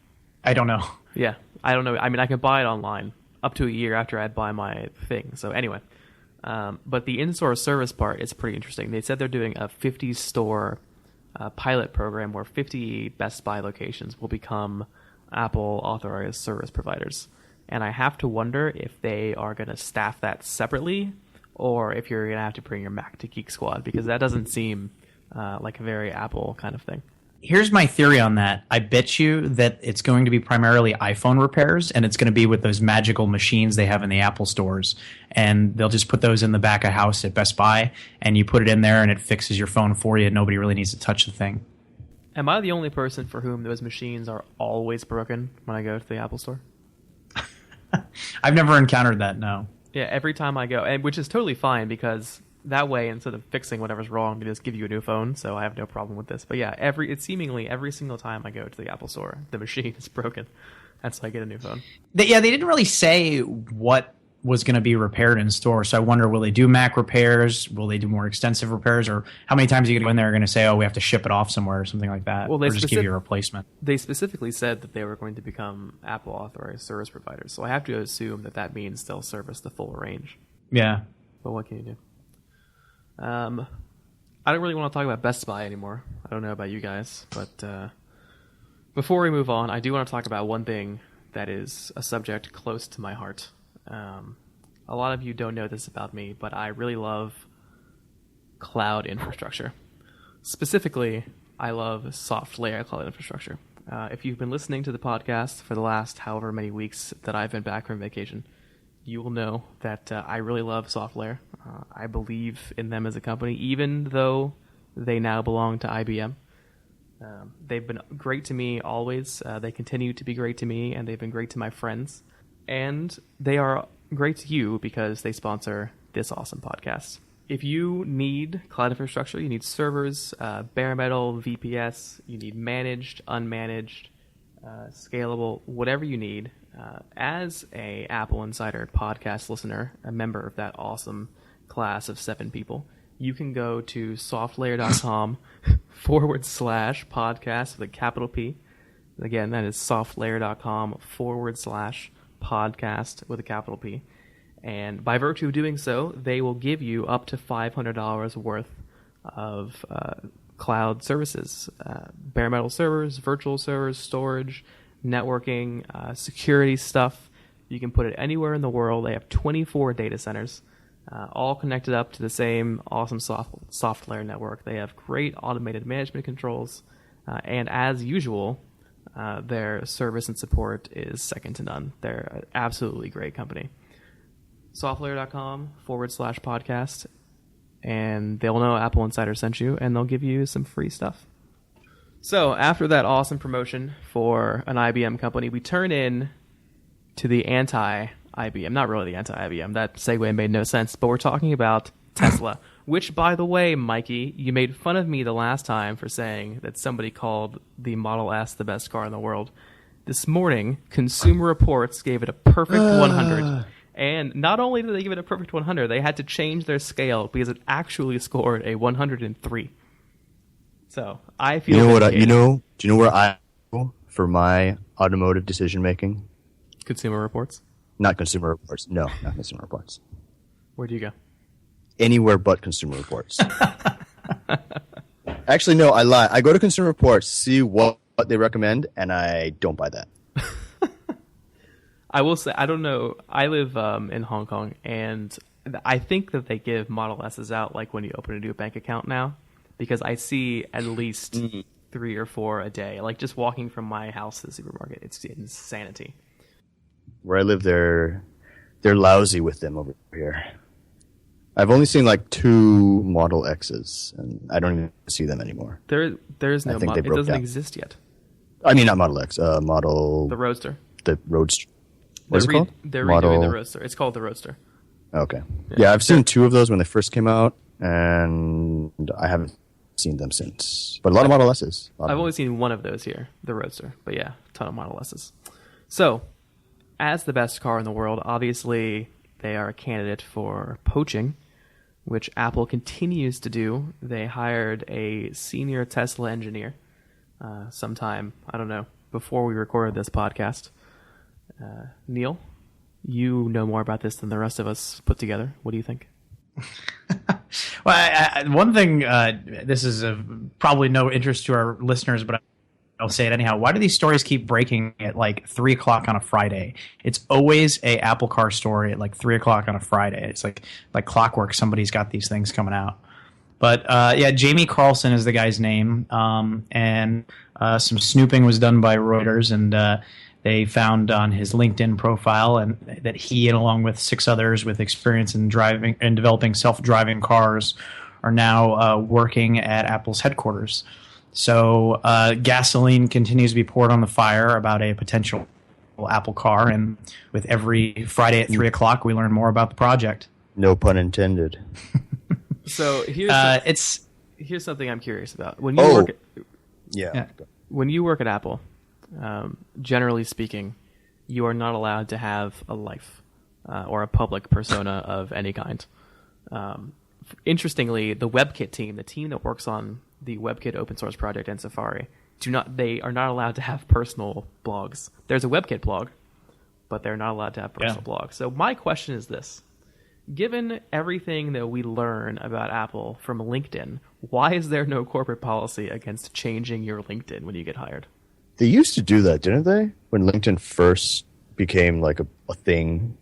Speaker 4: I don't know.
Speaker 2: Yeah, I don't know. I mean, I can buy it online up to a year after I buy my thing, so anyway. But the in-store service part is pretty interesting. They said they're doing a 50-store pilot program where 50 Best Buy locations will become Apple authorized service providers. And I have to wonder if they are going to staff that separately or if you're going to have to bring your Mac to Geek Squad, because that doesn't seem like a very Apple kind of thing.
Speaker 4: Here's my theory on that. I bet you that it's going to be primarily iPhone repairs, and it's going to be with those magical machines they have in the Apple stores. And they'll just put those in the back of house at Best Buy, and you put it in there, and it fixes your phone for you. Nobody really needs to touch the thing.
Speaker 2: Am I the only person for whom those machines are always broken when I go to the Apple store?
Speaker 4: I've never encountered that, no.
Speaker 2: Yeah, every time I go, and which is totally fine, because that way, instead of fixing whatever's wrong, they just give you a new phone, so I have no problem with this. But yeah, it's seemingly every single time I go to the Apple store, the machine is broken. That's why I get a new phone.
Speaker 4: They didn't really say what was going to be repaired in store, so I wonder, will they do Mac repairs? Will they do more extensive repairs? Or how many times are you going to go in there and going to say, oh, we have to ship it off somewhere or something like that?
Speaker 2: Well,
Speaker 4: or just give you a replacement?
Speaker 2: They specifically said that they were going to become Apple authorized service providers, so I have to assume that means they'll service the full range.
Speaker 4: Yeah.
Speaker 2: But what can you do? I don't really want to talk about Best Buy anymore. I don't know about you guys, but before we move on, I do want to talk about one thing that is a subject close to my heart. A lot of you don't know this about me, but I really love cloud infrastructure. Specifically, I love soft layer cloud infrastructure. If you've been listening to the podcast for the last however many weeks that I've been back from vacation, you will know that I really love SoftLayer. I believe in them as a company, even though they now belong to IBM. They've been great to me always. They continue to be great to me, and they've been great to my friends. And they are great to you because they sponsor this awesome podcast. If you need cloud infrastructure, you need servers, bare metal, VPS, you need managed, unmanaged, scalable, whatever you need. As a Apple Insider podcast listener, a member of that awesome class of 7 people, you can go to softlayer.com /podcast with a capital P. Again, that is softlayer.com /podcast with a capital P. And by virtue of doing so, they will give you up to $500 worth of cloud services, bare metal servers, virtual servers, storage, networking, security stuff. You can put it anywhere in the world. They have 24 data centers, all connected up to the same awesome SoftLayer network. They have great automated management controls, and as usual, their service and support is second to none. They're an absolutely great company. Softlayer.com /podcast, and they'll know Apple Insider sent you, and they'll give you some free stuff. So after that awesome promotion for an IBM company, we turn in to the anti-IBM. Not really the anti-IBM. That segue made no sense, but we're talking about Tesla, which, by the way, Mikey, you made fun of me the last time for saying that somebody called the Model S the best car in the world. This morning, Consumer Reports gave it a perfect 100. And not only did they give it a perfect 100, they had to change their scale because it actually scored a 103. So I feel.
Speaker 3: Do you know where I go for my automotive decision making?
Speaker 2: Consumer Reports.
Speaker 3: Not Consumer Reports. No, not Consumer Reports.
Speaker 2: Where do you go?
Speaker 3: Anywhere but Consumer Reports. Actually, no, I lie. I go to Consumer Reports, see what they recommend, and I don't buy that.
Speaker 2: I will say, I don't know. I live in Hong Kong, and I think that they give Model S's out like when you open a new bank account now, because I see at least 3 or 4 a day. Like just walking from my house to the supermarket, it's insanity.
Speaker 3: Where I live, they're lousy with them over here. I've only seen like 2 Model X's, and I don't even see them anymore.
Speaker 2: There's no Model. It doesn't exist yet.
Speaker 3: I mean, not Model X. Model.
Speaker 2: The Roadster.
Speaker 3: The Roadster. What's it called?
Speaker 2: They're redoing the Roadster. It's called the Roadster.
Speaker 3: Okay. Yeah, I've seen 2 of those when they first came out, and I haven't seen them since. But a lot of Model S's.
Speaker 2: I've only seen one of those here, the Roadster. But yeah, a ton of Model S's. So, as the best car in the world, obviously they are a candidate for poaching, which Apple continues to do. They hired a senior Tesla engineer sometime, I don't know, before we recorded this podcast. Neil, you know more about this than the rest of us put together. What do you think?
Speaker 4: Well, one thing, this is probably no interest to our listeners, but I'll say it anyhow. Why do these stories keep breaking at like 3 o'clock on a Friday? It's always a Apple Car story at like 3 o'clock on a Friday. It's like clockwork. Somebody's got these things coming out. But yeah, Jamie Carlson is the guy's name, and some snooping was done by Reuters, and they found on his LinkedIn profile and that he, and along with 6 others with experience in driving and developing self-driving cars, are now working at Apple's headquarters. So gasoline continues to be poured on the fire about a potential Apple car, and with every Friday at 3 o'clock, we learn more about the project.
Speaker 3: No pun intended.
Speaker 2: So here's something I'm curious about. When you when you work at Apple, generally speaking, you are not allowed to have a life or a public persona of any kind. Interestingly, the WebKit team, the team that works on the WebKit open source project and Safari, they are not allowed to have personal blogs. There's a WebKit blog, but they're not allowed to have personal blogs. So my question is this. Given everything that we learn about Apple from LinkedIn, why is there no corporate policy against changing your LinkedIn when you get hired?
Speaker 3: They used to do that, didn't they? When LinkedIn first became like a thing.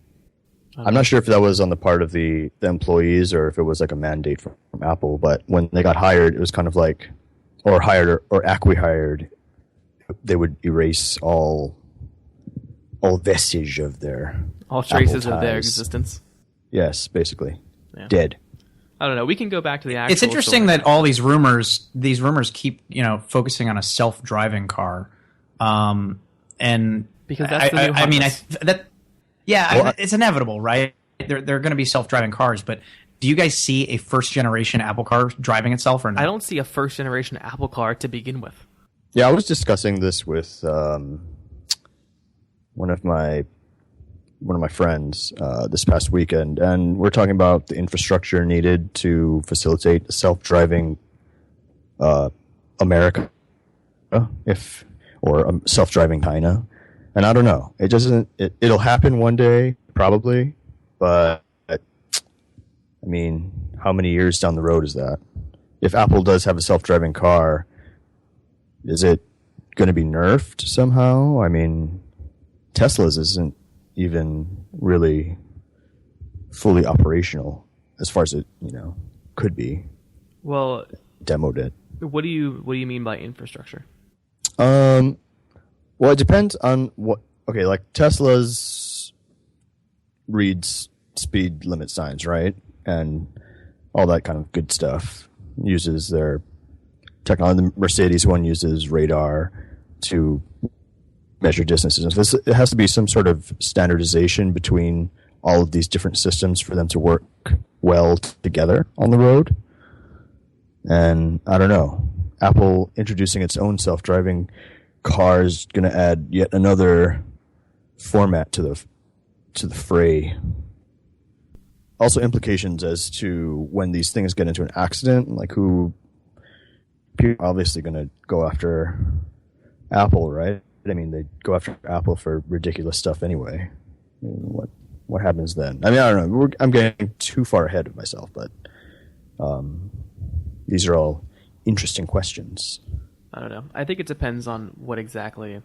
Speaker 3: I'm not sure if that was on the part of the employees or if it was like a mandate from Apple, but when they got hired, it was kind of like, or acqui-hired, they would erase all vestige of their
Speaker 2: all traces of their existence.
Speaker 3: Yes, basically. Yeah. Dead.
Speaker 2: I don't know. We can go back to the actual
Speaker 4: It's interesting
Speaker 2: story.
Speaker 4: that all these rumors keep, focusing on a self-driving car. And
Speaker 2: because that's the new
Speaker 4: it's inevitable, right? There are going to be self-driving cars, but do you guys see a first-generation Apple car driving itself or not?
Speaker 2: I don't see a first-generation Apple car to begin with.
Speaker 3: Yeah, I was discussing this with one of my friends this past weekend, and we're talking about the infrastructure needed to facilitate a self-driving America, or a self-driving China. And I don't know. It'll happen one day, probably, but I mean, how many years down the road is that? If Apple does have a self-driving car, is it going to be nerfed somehow? I mean, Tesla's isn't even really fully operational as far as it, could be.
Speaker 2: Well,
Speaker 3: demoed it.
Speaker 2: What do you mean by infrastructure?
Speaker 3: Well, it depends on what. Okay, like Tesla's reads speed limit signs, right, and all that kind of good stuff. Uses their technology. The Mercedes one uses radar to measure distances. It has to be some sort of standardization between all of these different systems for them to work well together on the road. And I don't know. Apple introducing its own self-driving car is going to add yet another format to the fray. Also implications as to when these things get into an accident, like who people are obviously going to go after Apple, right? I mean, they go after Apple for ridiculous stuff anyway. I mean, what happens then? I mean, I don't know. I'm getting too far ahead of myself, but these are all interesting questions.
Speaker 2: I don't know. I think it depends on what exactly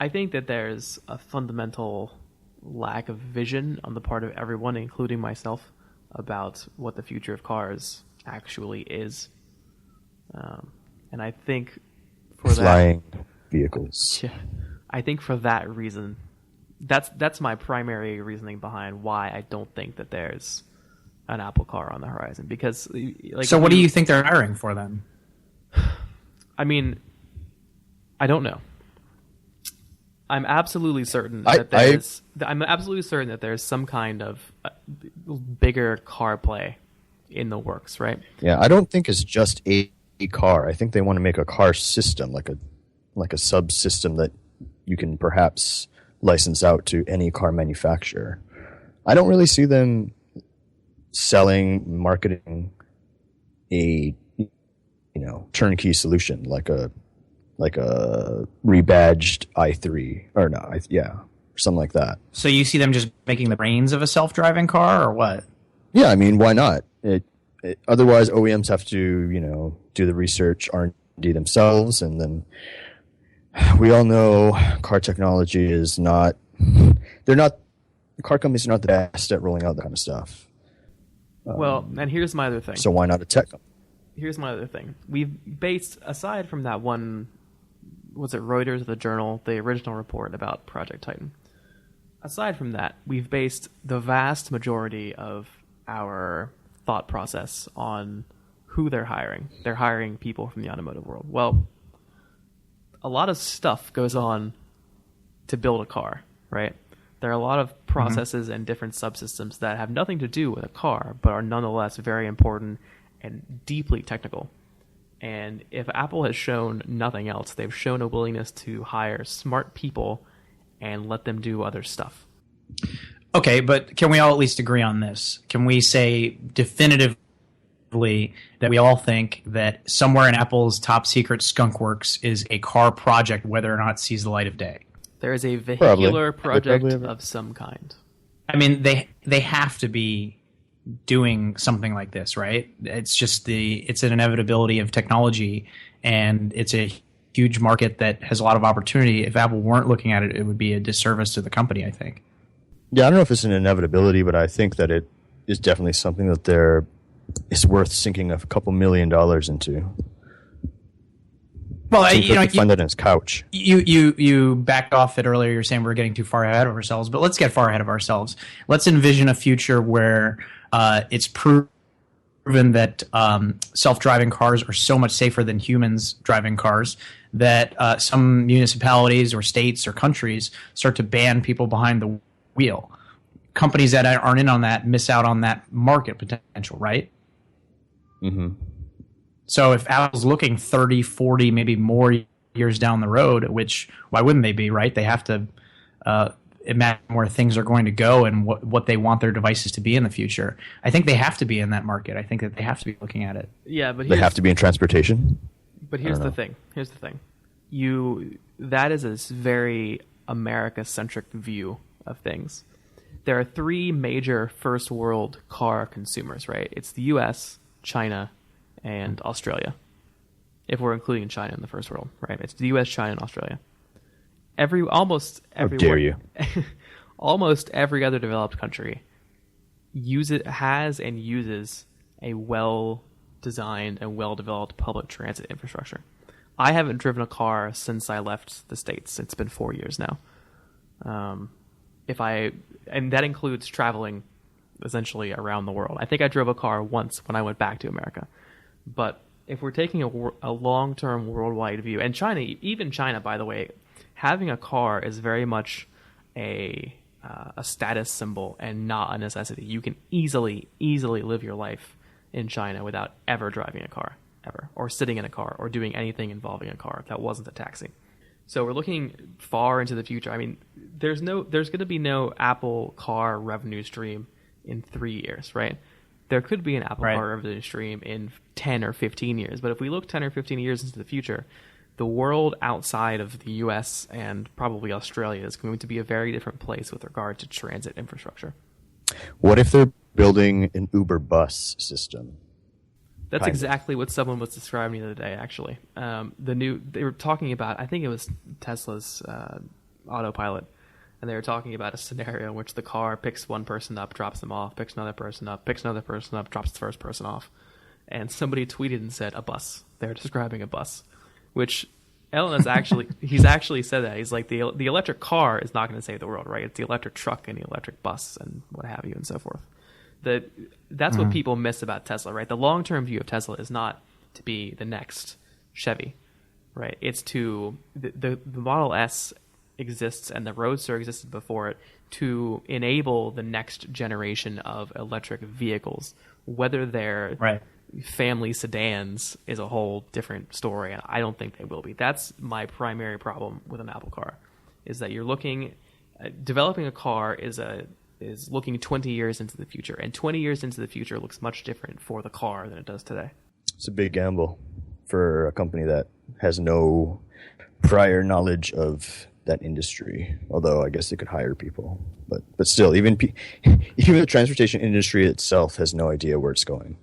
Speaker 2: I think that there's a fundamental lack of vision on the part of everyone, including myself, about what the future of cars actually is. And I think for
Speaker 3: flying vehicles.
Speaker 2: Yeah, I think for that reason, that's my primary reasoning behind why I don't think that there's an Apple car on the horizon. Because,
Speaker 4: so what do you think they're hiring for then?
Speaker 2: I mean, I don't know. I'm absolutely certain that there's some kind of bigger car play in the works, right?
Speaker 3: Yeah, I don't think it's just a car. I think they want to make a car system, like a subsystem that you can perhaps license out to any car manufacturer. I don't really see them marketing a turnkey solution like a rebadged i3 or no, something like that.
Speaker 4: So you see them just making the brains of a self-driving car, or what?
Speaker 3: Yeah, I mean, why not? Otherwise, OEMs have to, do the research, R&D themselves, and then we all know car technology is not. Car companies are not the best at rolling out that kind of stuff.
Speaker 2: Well, and here's my other thing.
Speaker 3: So why not a tech company?
Speaker 2: Here's my other thing. We've based, aside from that one, was it Reuters or the Journal, the original report about Project Titan. Aside from that, we've based the vast majority of our thought process on who they're hiring. They're hiring people from the automotive world. Well, a lot of stuff goes on to build a car, right? There are a lot of processes and different subsystems that have nothing to do with a car, but are nonetheless very important and deeply technical. And if Apple has shown nothing else, they've shown a willingness to hire smart people and let them do other stuff.
Speaker 4: Okay, but can we all at least agree on this? Can we say definitively that we all think that somewhere in Apple's top secret skunk works is a car project, whether or not it sees the light of day?
Speaker 2: There is a vehicular project of some kind.
Speaker 4: I mean, they have to be doing something like this, right? It's just it's an inevitability of technology, and it's a huge market that has a lot of opportunity. If Apple weren't looking at it, it would be a disservice to the company, I think.
Speaker 3: Yeah, I don't know if it's an inevitability, but I think that it is definitely something that it's worth sinking a couple $1 million into.
Speaker 4: Well,
Speaker 3: find that in his couch.
Speaker 4: You backed off it earlier. You're saying we're getting too far ahead of ourselves, but let's get far ahead of ourselves. Let's envision a future where it's proven that self-driving cars are so much safer than humans driving cars that some municipalities or states or countries start to ban people behind the wheel. Companies that aren't in on that miss out on that market potential, right? Mm-hmm. So if Apple's looking 30, 40, maybe more years down the road, which why wouldn't they be, right? They have to imagine where things are going to go and what they want their devices to be in the future. I think they have to be in that market. I think that they have to be looking at it.
Speaker 2: Yeah, but
Speaker 3: they have to be in transportation.
Speaker 2: But here's the thing. That is a very America-centric view of things. There are three major first world car consumers, right? It's the US, China, and Australia, if we're including China in the first world, right? It's the U.S., China, and Australia. Almost every
Speaker 3: How dare you?
Speaker 2: Almost every other developed country has and uses a well-designed and well-developed public transit infrastructure. I haven't driven a car since I left the States. It's been 4 years now. And that includes traveling essentially around the world. I think I drove a car once when I went back to America. But if we're taking a long-term worldwide view, and China, even China, by the way, having a car is very much a status symbol and not a necessity. You can easily live your life in China without ever driving a car, ever, or sitting in a car, or doing anything involving a car that wasn't a taxi. So we're looking far into the future. I mean, there's going to be no Apple car revenue stream in 3 years, right? There could be an Apple car revenue stream in 10 or 15 years. But if we look 10 or 15 years into the future, the world outside of the US and probably Australia is going to be a very different place with regard to transit infrastructure.
Speaker 3: What if they're building an Uber bus system?
Speaker 2: That's exactly what someone was describing the other day, actually. They were talking about, I think it was Tesla's autopilot. And they were talking about a scenario in which the car picks one person up, drops them off, picks another person up, drops the first person off. And somebody tweeted and said, a bus. They're describing a bus. Which Elon he's actually said that. He's like, the electric car is not going to save the world, right? It's the electric truck and the electric bus and what have you and so forth. That's what people miss about Tesla, right? The long-term view of Tesla is not to be the next Chevy, right? It's to the Model S exists and the Roadster existed before it to enable the next generation of electric vehicles. Whether they're family sedans is a whole different story, and I don't think they will be. That's my primary problem with an Apple car, is that you're developing a car is looking 20 years into the future, and 20 years into the future looks much different for the car than it does today.
Speaker 3: It's a big gamble for a company that has no prior knowledge of that industry. Although I guess they could hire people, but still, even the transportation industry itself has no idea where it's going.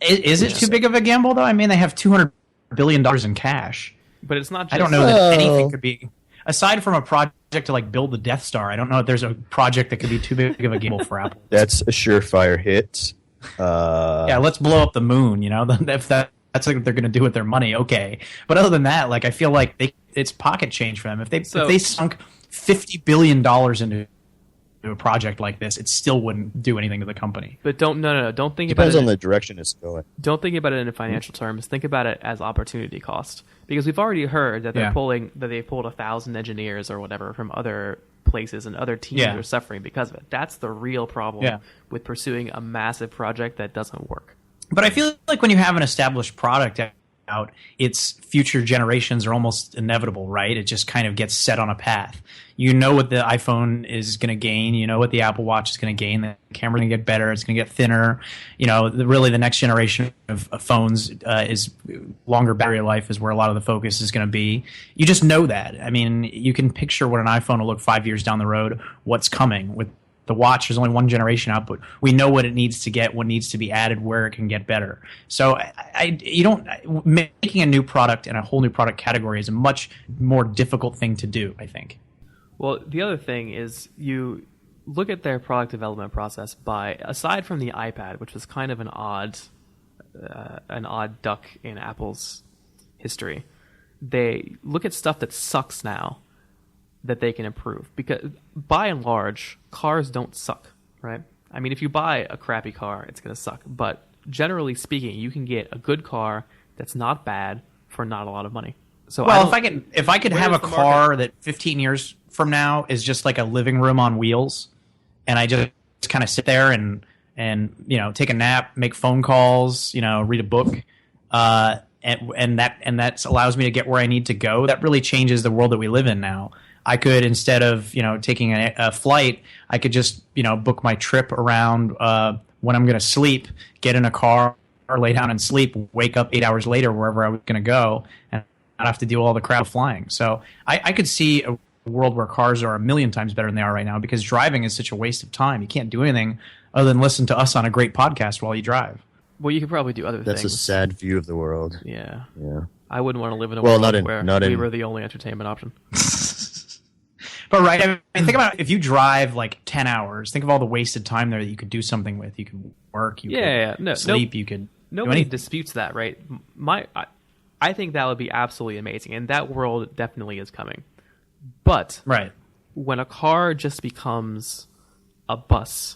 Speaker 4: Is it too big of a gamble though? I mean, they have $200 billion in cash.
Speaker 2: But it's not just...
Speaker 4: I don't know that anything could be, aside from a project to like build the Death Star. I don't know if there's a project that could be too big of a gamble for Apple.
Speaker 3: That's a surefire hit.
Speaker 4: Yeah, let's blow up the moon. You know, if that's like what they're going to do with their money, okay. But other than that, like I feel like it's pocket change for them. If they sunk $50 billion into a project like this, it still wouldn't do anything to the company.
Speaker 2: But don't think about it.
Speaker 3: Depends on the direction it's going.
Speaker 2: Don't think about it in financial terms. Think about it as opportunity cost, because we've already heard that they pulled 1,000 engineers or whatever from other places, and other teams are suffering because of it. That's the real problem with pursuing a massive project that doesn't work.
Speaker 4: But I feel like when you have an established product out, its future generations are almost inevitable, right? It just kind of gets set on a path. You know what the iPhone is going to gain. You know what the Apple Watch is going to gain. The camera's going to get better. It's going to get thinner. You know, really the next generation of phones is longer battery life is where a lot of the focus is going to be. You just know that. I mean, you can picture what an iPhone will look 5 years down the road, what's coming. With the watch, there's only one generation out, but we know what it needs to get, what needs to be added, where it can get better. So making a new product and a whole new product category is a much more difficult thing to do, I think.
Speaker 2: Well, the other thing is you look at their product development process aside from the iPad, which was kind of an odd duck in Apple's history. They look at stuff that sucks now that they can improve, because by and large, cars don't suck, right? I mean, if you buy a crappy car, it's going to suck, but generally speaking, you can get a good car that's not bad for not a lot of money. So
Speaker 4: if I could have a car that 15 years from now is just like a living room on wheels, and I just kind of sit there and you know, take a nap, make phone calls, you know, read a book, and that allows me to get where I need to go, that really changes the world that we live in now. I could, instead of, you know, taking a flight, I could just, you know, book my trip around when I'm going to sleep, get in a car, or lay down and sleep, wake up 8 hours later wherever I was going to go, and not have to do all the crap of flying. So I could see a world where cars are a million times better than they are right now, because driving is such a waste of time. You can't do anything other than listen to us on a great podcast while you drive.
Speaker 2: Well, you could probably do other things.
Speaker 3: That's a sad view of the world.
Speaker 2: Yeah.
Speaker 3: Yeah.
Speaker 2: I wouldn't want to live in a world where we were the only entertainment option.
Speaker 4: But right, I mean, think about if you drive like 10 hours, think of all the wasted time there that you could do something with. You could work, you could sleep, you could
Speaker 2: nobody disputes that, right? I think that would be absolutely amazing, and that world definitely is coming. But when a car just becomes a bus,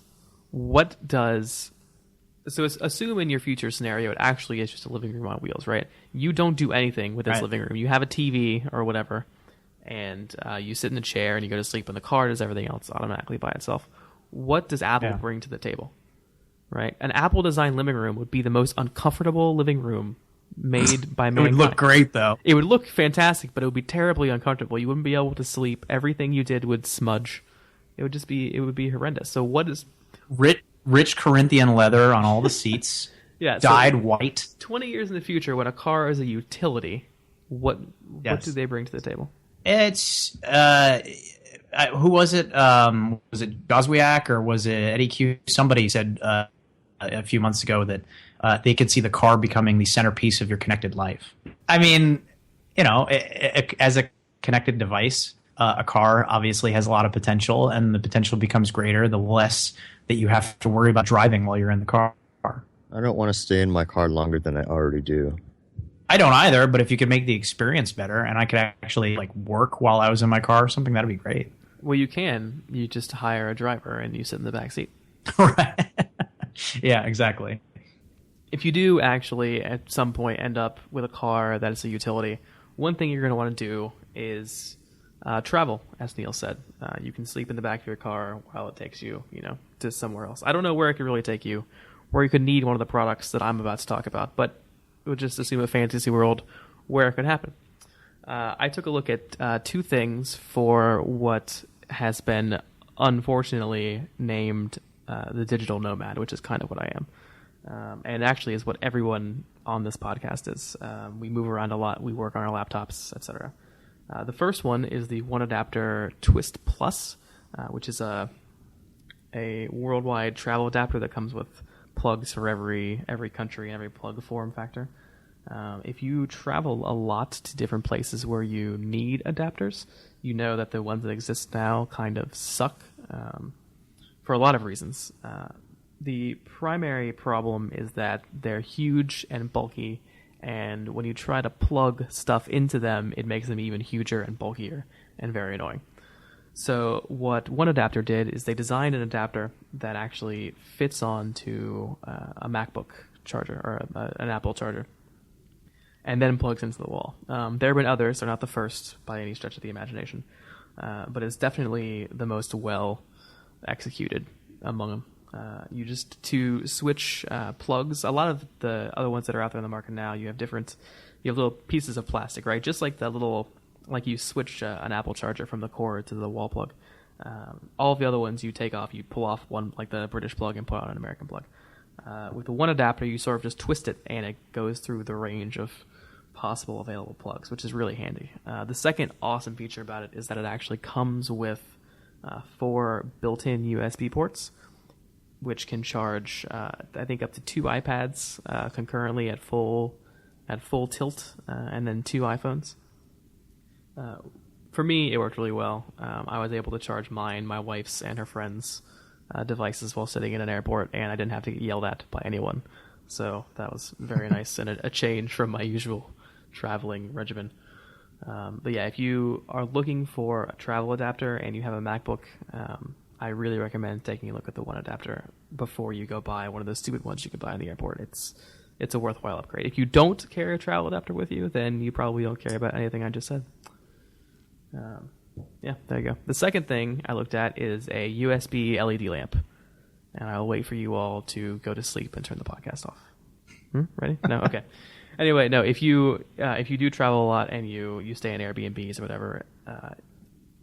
Speaker 2: so assume in your future scenario it actually is just a living room on wheels, right? You don't do anything with this living room. You have a TV or whatever, and you sit in the chair and you go to sleep, and the car does everything else automatically by itself. What does Apple bring to the table? Right? An Apple design living room would be the most uncomfortable living room made by mankind.
Speaker 4: It would look great, though.
Speaker 2: It would look fantastic, but it would be terribly uncomfortable. You wouldn't be able to sleep. Everything you did would smudge. It would be horrendous. So what is
Speaker 4: rich Corinthian leather on all the seats? Dyed white.
Speaker 2: 20 years in the future, when a car is a utility, what do they bring to the table?
Speaker 4: It's who was it? Was it Goswiak or was it Eddie Q? Somebody said a few months ago that they could see the car becoming the centerpiece of your connected life. I mean, you know, as a connected device, a car obviously has a lot of potential, and the potential becomes greater the less that you have to worry about driving while you're in the car.
Speaker 3: I don't want to stay in my car longer than I already do.
Speaker 4: I don't either, but if you could make the experience better and I could actually like work while I was in my car or something, that'd be great.
Speaker 2: Well, you can. You just hire a driver and you sit in the back seat.
Speaker 4: Right. Yeah, exactly.
Speaker 2: If you do actually at some point end up with a car that is a utility, one thing you're going to want to do is travel, as Neil said. You can sleep in the back of your car while it takes you, to somewhere else. I don't know where it could really take you, where you could need one of the products that I'm about to talk about, but we'll just assume a fantasy world where it could happen. I took a look at two things for what has been unfortunately named the digital nomad, which is kind of what I am. And actually is what everyone on this podcast is. We move around a lot. We work on our laptops, etc. The first one is the One Adapter Twist Plus, which is a worldwide travel adapter that comes with plugs for every country and every plug form factor. If you travel a lot to different places where you need adapters, you know that the ones that exist now kind of suck for a lot of reasons. The primary problem is that they're huge and bulky, and when you try to plug stuff into them, it makes them even huger and bulkier and very annoying. So what One Adapter did is they designed an adapter that actually fits onto a MacBook charger or an Apple charger and then plugs into the wall. There have been others. They're not the first by any stretch of the imagination, but it's definitely the most well executed among them. You just to switch plugs. A lot of the other ones that are out there in the market now, you have little pieces of plastic, right? Just like like you switch an Apple charger from the cord to the wall plug. All of the other ones you take off, you pull off one, like the British plug, and put on an American plug. With the One Adapter, you sort of just twist it, and it goes through the range of possible available plugs, which is really handy. The second awesome feature about it is that it actually comes with 4 built-in USB ports, which can charge, I think, up to 2 iPads concurrently at full tilt, and then 2 iPhones. For me, it worked really well. I was able to charge mine, my wife's, and her friends' devices while sitting in an airport, and I didn't have to get yelled at by anyone. So that was very nice and a change from my usual traveling regimen. But yeah, if you are looking for a travel adapter and you have a MacBook, I really recommend taking a look at the One Adapter before you go buy one of those stupid ones you can buy in the airport. It's a worthwhile upgrade. If you don't carry a travel adapter with you, then you probably don't care about anything I just said. Yeah, there you go. The second thing I looked at is a USB LED lamp, and I'll wait for you all to go to sleep and turn the podcast off. Ready? No? Okay. Anyway, no. If you do travel a lot and you stay in Airbnbs or whatever,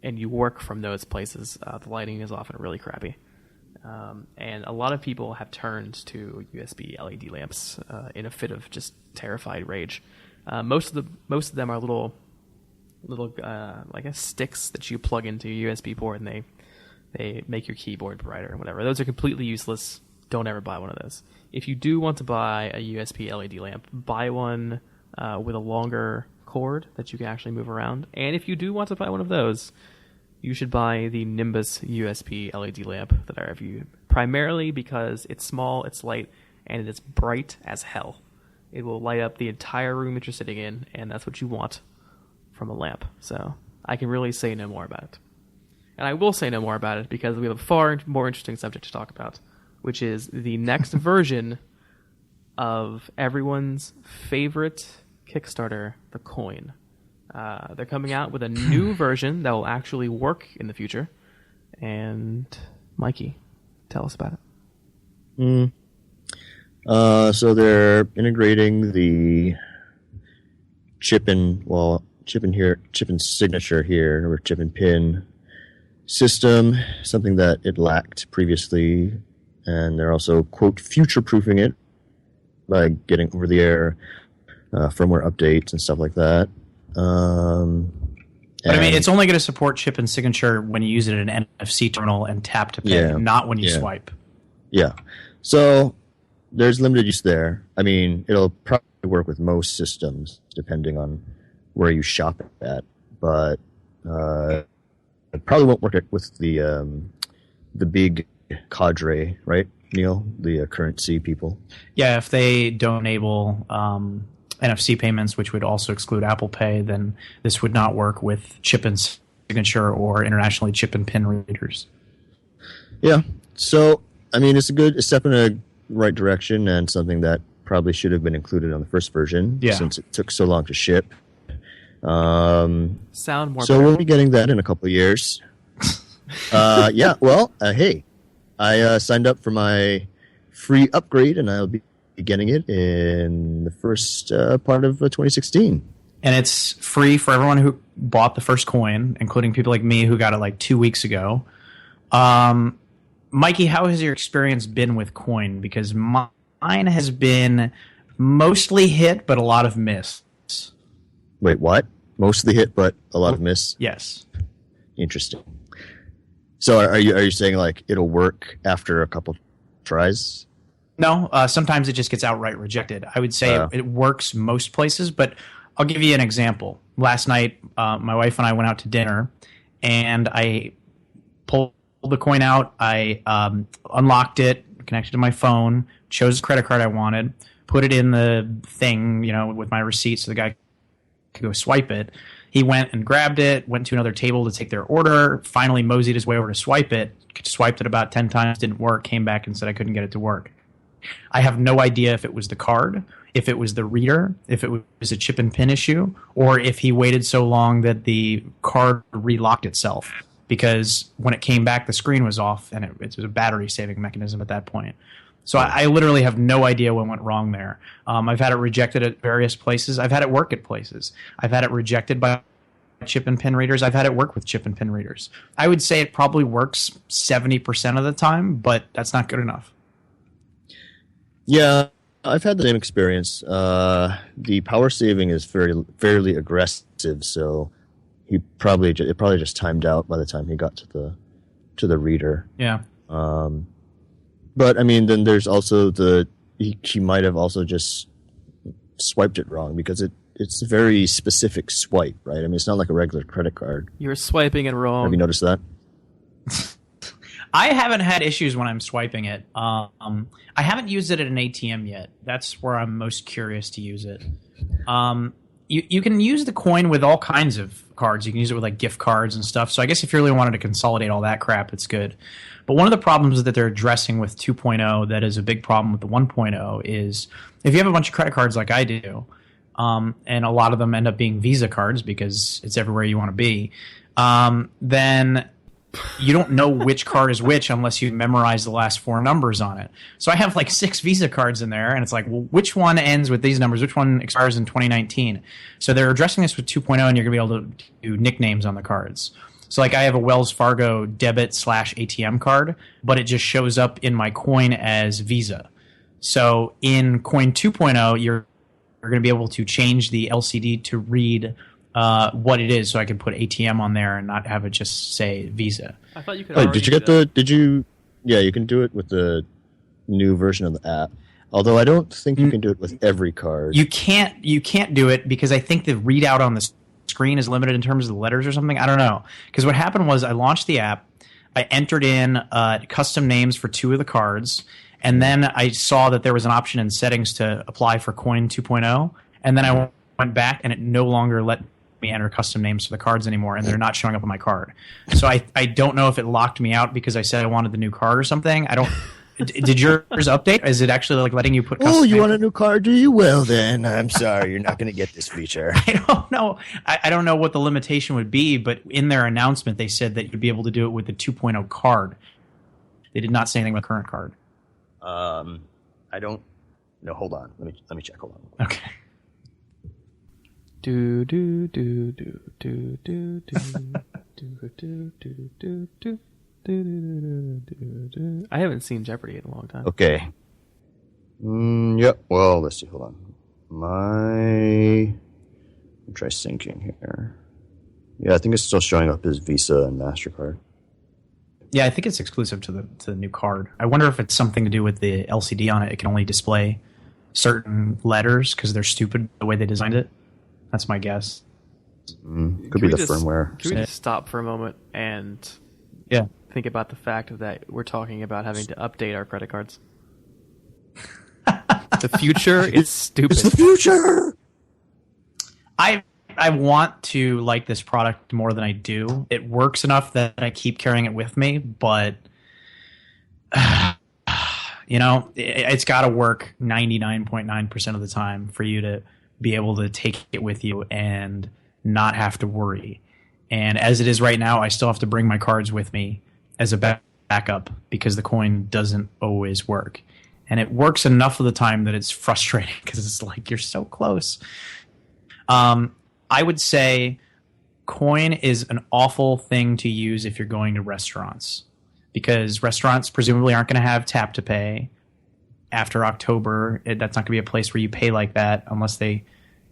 Speaker 2: and you work from those places, the lighting is often really crappy, and a lot of people have turned to USB LED lamps in a fit of just terrified rage. Most of them are little I guess sticks that you plug into your USB port, and they make your keyboard brighter or whatever. Those are completely useless. Don't ever buy one of those. If you do want to buy a USB LED lamp, buy one with a longer cord that you can actually move around. And if you do want to buy one of those, you should buy the Nimbus USB LED lamp that I reviewed, primarily because it's small, it's light, and it is bright as hell. It will light up the entire room that you're sitting in, and that's what you want from a lamp. So I can really say no more about it. And I will say no more about it because we have a far more interesting subject to talk about, which is the next version of everyone's favorite Kickstarter, the coin. They're coming out with a new version that will actually work in the future. And Mikey, tell us about it.
Speaker 3: So they're integrating the chip and signature here, or chip and pin system, something that it lacked previously, and they're also, quote, future-proofing it by getting over-the-air firmware updates and stuff like that.
Speaker 4: But I mean, it's only going to support chip and signature when you use it in an NFC terminal and tap to pay, not when you swipe.
Speaker 3: Yeah. So there's limited use there. I mean, it'll probably work with most systems, depending on where you shop at, but it probably won't work with the big cadre, right, Neil? The currency people.
Speaker 4: Yeah, if they don't enable NFC payments, which would also exclude Apple Pay, then this would not work with chip and signature or internationally chip and pin readers. Yeah.
Speaker 3: So, I mean, it's a step in a right direction and something that probably should have been included on the first version since it took so long to ship.
Speaker 2: Sound more.
Speaker 3: So
Speaker 2: better.
Speaker 3: we'll be getting that in a couple of years. Yeah. Well, hey, I signed up for my free upgrade, and I'll be getting it in the first part of 2016.
Speaker 4: And it's free for everyone who bought the first coin, including people like me who got it like 2 weeks ago. Mikey, how has your experience been with coin? Because mine has been mostly hit, but a lot of miss.
Speaker 3: Wait, what? mostly hit, but a lot of miss.
Speaker 4: Yes.
Speaker 3: Interesting. So are you saying like it'll work after a couple tries?
Speaker 4: No, sometimes it just gets outright rejected. I would say it works most places, but I'll give you an example. Last night, my wife and I went out to dinner, and I pulled the coin out. I unlocked it, connected to my phone, chose the credit card I wanted, put it in the thing, with my receipt so the guy could go swipe it. He went and grabbed it, went to another table to take their order, finally moseyed his way over to swipe it, swiped it about 10 times, didn't work, came back and said I couldn't get it to work. I have no idea if it was the card, if it was the reader, if it was a chip and pin issue, or if he waited so long that the card relocked itself. Because when it came back, the screen was off, and it was a battery-saving mechanism at that point. So I literally have no idea what went wrong there. I've had it rejected at various places. I've had it work at places. I've had it rejected by chip and pin readers. I've had it work with chip and pin readers. I would say it probably works 70% of the time, but that's not good enough.
Speaker 3: Yeah, I've had the same experience. The power saving is fairly aggressive, so it probably just timed out by the time he got to the reader.
Speaker 4: Yeah.
Speaker 3: But I mean, then there's also he might have also just swiped it wrong because it's a very specific swipe, right? I mean, it's not like a regular credit card.
Speaker 2: You're swiping it wrong.
Speaker 3: Have you noticed that?
Speaker 4: I haven't had issues when I'm swiping it. I haven't used it at an ATM yet. That's where I'm most curious to use it. You can use the coin with all kinds of cards. You can use it with like gift cards and stuff. So I guess if you really wanted to consolidate all that crap, it's good. But one of the problems that they're addressing with 2.0 that is a big problem with the 1.0 is if you have a bunch of credit cards like I do, and a lot of them end up being Visa cards because it's everywhere you want to be, then you don't know which card is which unless you memorize the last four numbers on it. So I have like 6 Visa cards in there, and it's like, well, which one ends with these numbers? Which one expires in 2019? So they're addressing this with 2.0, and you're going to be able to do nicknames on the cards. So like I have a Wells Fargo debit/ATM card, but it just shows up in my coin as Visa. So in Coin 2.0, you're going to be able to change the LCD to read what it is, so I can put ATM on there and not have it just say Visa.
Speaker 2: I thought you could.
Speaker 3: Did you get Yeah, you can do it with the new version of the app. Although I don't think you can do it with every card.
Speaker 4: You can't do it because I think the readout on the screen is limited in terms of the letters or something. I don't know. Because what happened was I launched the app, I entered in custom names for 2 of the cards, and then I saw that there was an option in settings to apply for Coin 2.0, and then I went back and it no longer let me enter custom names for the cards anymore, and they're not showing up on my card. So I don't know if it locked me out because I said I wanted the new card or something. I don't. Did yours update? Is it actually like letting you put custom
Speaker 3: you
Speaker 4: names?
Speaker 3: want a new card, do you? Well, then I'm sorry, you're not going to get this feature.
Speaker 4: I don't know. I don't know what the limitation would be, but in their announcement, they said that you'd be able to do it with the 2.0 card. They did not say anything about the current card.
Speaker 3: I don't. No, hold on. Let me check. Hold on.
Speaker 4: Okay.
Speaker 2: Do do do do do do do do do do do. I haven't seen Jeopardy in a long time.
Speaker 3: Okay. Yep. Well, let's see. Hold on. I'll try syncing here. Yeah, I think it's still showing up as Visa and MasterCard.
Speaker 4: Yeah, I think it's exclusive to the new card. I wonder if it's something to do with the LCD on it. It can only display certain letters because they're stupid the way they designed it. That's my guess.
Speaker 3: Could be the firmware.
Speaker 2: Can we just stop for a moment and think about the fact that we're talking about having to update our credit cards? The future is stupid.
Speaker 3: It's the future!
Speaker 4: I want to like this product more than I do. It works enough that I keep carrying it with me, but it's got to work 99.9% of the time for you to be able to take it with you and not have to worry. And as it is right now, I still have to bring my cards with me as a backup because the coin doesn't always work. And it works enough of the time that it's frustrating because it's like you're so close. I would say coin is an awful thing to use if you're going to restaurants because restaurants presumably aren't going to have tap to pay after October. That's not going to be a place where you pay like that unless they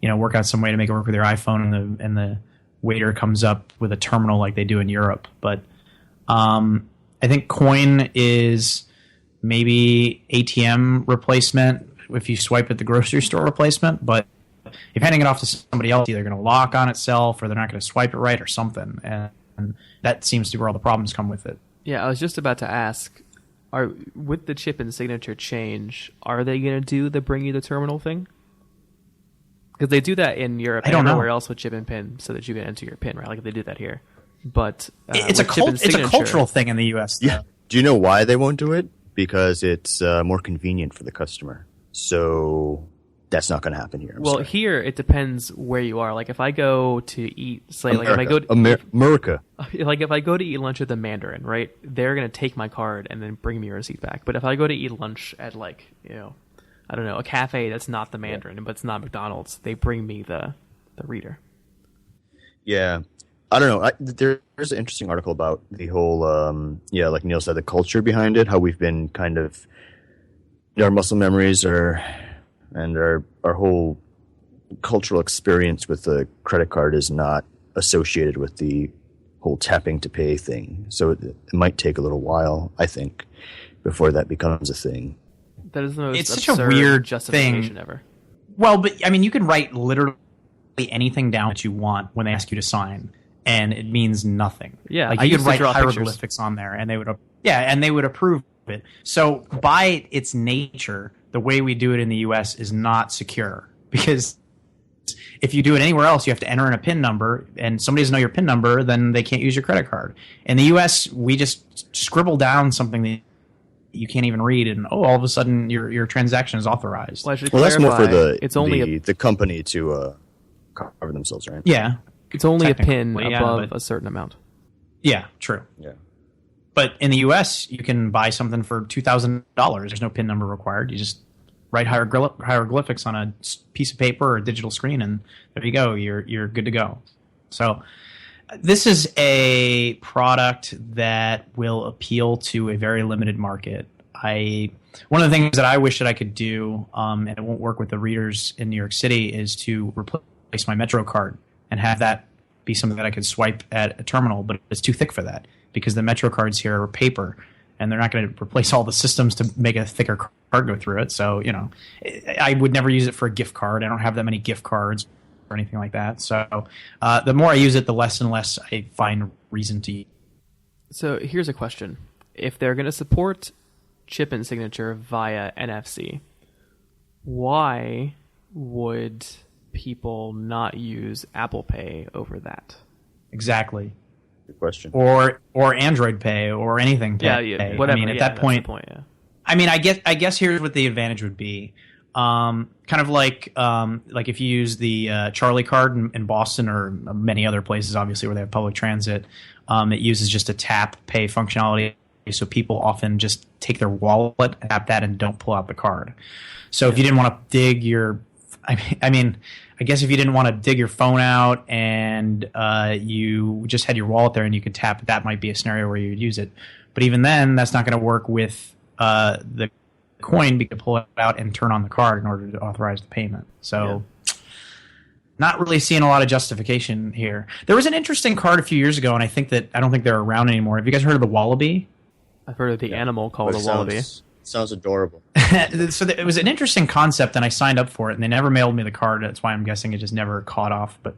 Speaker 4: work out some way to make it work with your iPhone, and the waiter comes up with a terminal like they do in Europe. But I think coin is maybe ATM replacement if you swipe at the grocery store replacement, but if handing it off to somebody else, either going to lock on itself or they're not going to swipe it right or something. And that seems to be where all the problems come with it.
Speaker 2: Yeah, I was just about to ask, with the chip and signature change, are they going to do the bring you the terminal thing? Because they do that in Europe and everywhere else with chip and pin so that you can enter your pin, right? Like they do that here. But
Speaker 4: it's a cultural thing in the U.S.
Speaker 3: Yeah. Do you know why they won't do it? Because it's more convenient for the customer. So that's not going to happen here.
Speaker 2: Here it depends where you are. Like if I go to eat, say,
Speaker 3: America.
Speaker 2: like if I go to
Speaker 3: America,
Speaker 2: like if I go to eat lunch at the Mandarin, right? They're going to take my card and then bring me a receipt back. But if I go to eat lunch at I don't know, a cafe that's not the Mandarin, but it's not McDonald's, they bring me the reader.
Speaker 3: Yeah. I don't know. There's an interesting article about the whole, like Neil said, the culture behind it, how we've been kind of, our muscle memories and our whole cultural experience with the credit card is not associated with the whole tapping to pay thing. So it might take a little while, I think, before that becomes a thing.
Speaker 2: That is the most
Speaker 4: it's
Speaker 2: absurd
Speaker 4: such a weird
Speaker 2: justification
Speaker 4: thing
Speaker 2: ever.
Speaker 4: Well, but I mean, you can write literally anything down that you want when they ask you to sign, and it means nothing.
Speaker 2: Yeah,
Speaker 4: like
Speaker 2: I
Speaker 4: you
Speaker 2: used
Speaker 4: could
Speaker 2: to
Speaker 4: write
Speaker 2: draw
Speaker 4: hieroglyphics
Speaker 2: pictures
Speaker 4: on there, and they would approve it. So by its nature, the way we do it in the U.S. is not secure, because if you do it anywhere else, you have to enter in a PIN number, and somebody doesn't know your PIN number, then they can't use your credit card. In the U.S., we just scribble down something that you can't even read, and all of a sudden your transaction is authorized.
Speaker 2: Well,
Speaker 3: that's more for the
Speaker 2: the
Speaker 3: company to cover themselves, right?
Speaker 4: Yeah,
Speaker 2: it's only a PIN
Speaker 4: yeah,
Speaker 2: above a certain amount.
Speaker 4: Yeah, true.
Speaker 3: Yeah.
Speaker 4: But in the U.S., you can buy something for $2,000. There's no PIN number required. You just write hieroglyphics on a piece of paper or a digital screen, and there you go. You're good to go. So this is a product that will appeal to a very limited market. One of the things that I wish that I could do, and it won't work with the readers in New York City, is to replace my Metro card and have that be something that I could swipe at a terminal, but it's too thick for that because the Metro cards here are paper, and they're not going to replace all the systems to make a thicker card go through it. So, I would never use it for a gift card. I don't have that many gift cards or anything like that. So the more I use it, the less and less I find reason to use.
Speaker 2: So here's a question. If they're going to support chip and signature via NFC, why would people not use Apple Pay over that?
Speaker 4: Exactly.
Speaker 3: Good question.
Speaker 4: Or Android Pay or anything.
Speaker 2: Yeah, whatever.
Speaker 4: I mean, at that point,
Speaker 2: yeah.
Speaker 4: I mean, I guess here's what the advantage would be. Kind of like if you use the Charlie card in Boston or many other places, obviously where they have public transit, it uses just a tap pay functionality. So people often just take their wallet, tap that, and don't pull out the card. So if you didn't want to dig your, I guess if you didn't want to dig your phone out and you just had your wallet there and you could tap it, that might be a scenario where you would use it. But even then, that's not going to work with the coin, because you pull it out and turn on the card in order to authorize the payment. So not really seeing a lot of justification here. There was an interesting card a few years ago, and I don't think they're around anymore. Have you guys heard of the Wallaby?
Speaker 2: I've heard of the animal called a wallaby.
Speaker 3: Sounds adorable.
Speaker 4: So it was an interesting concept, and I signed up for it, and they never mailed me the card. That's why I'm guessing it just never caught off. But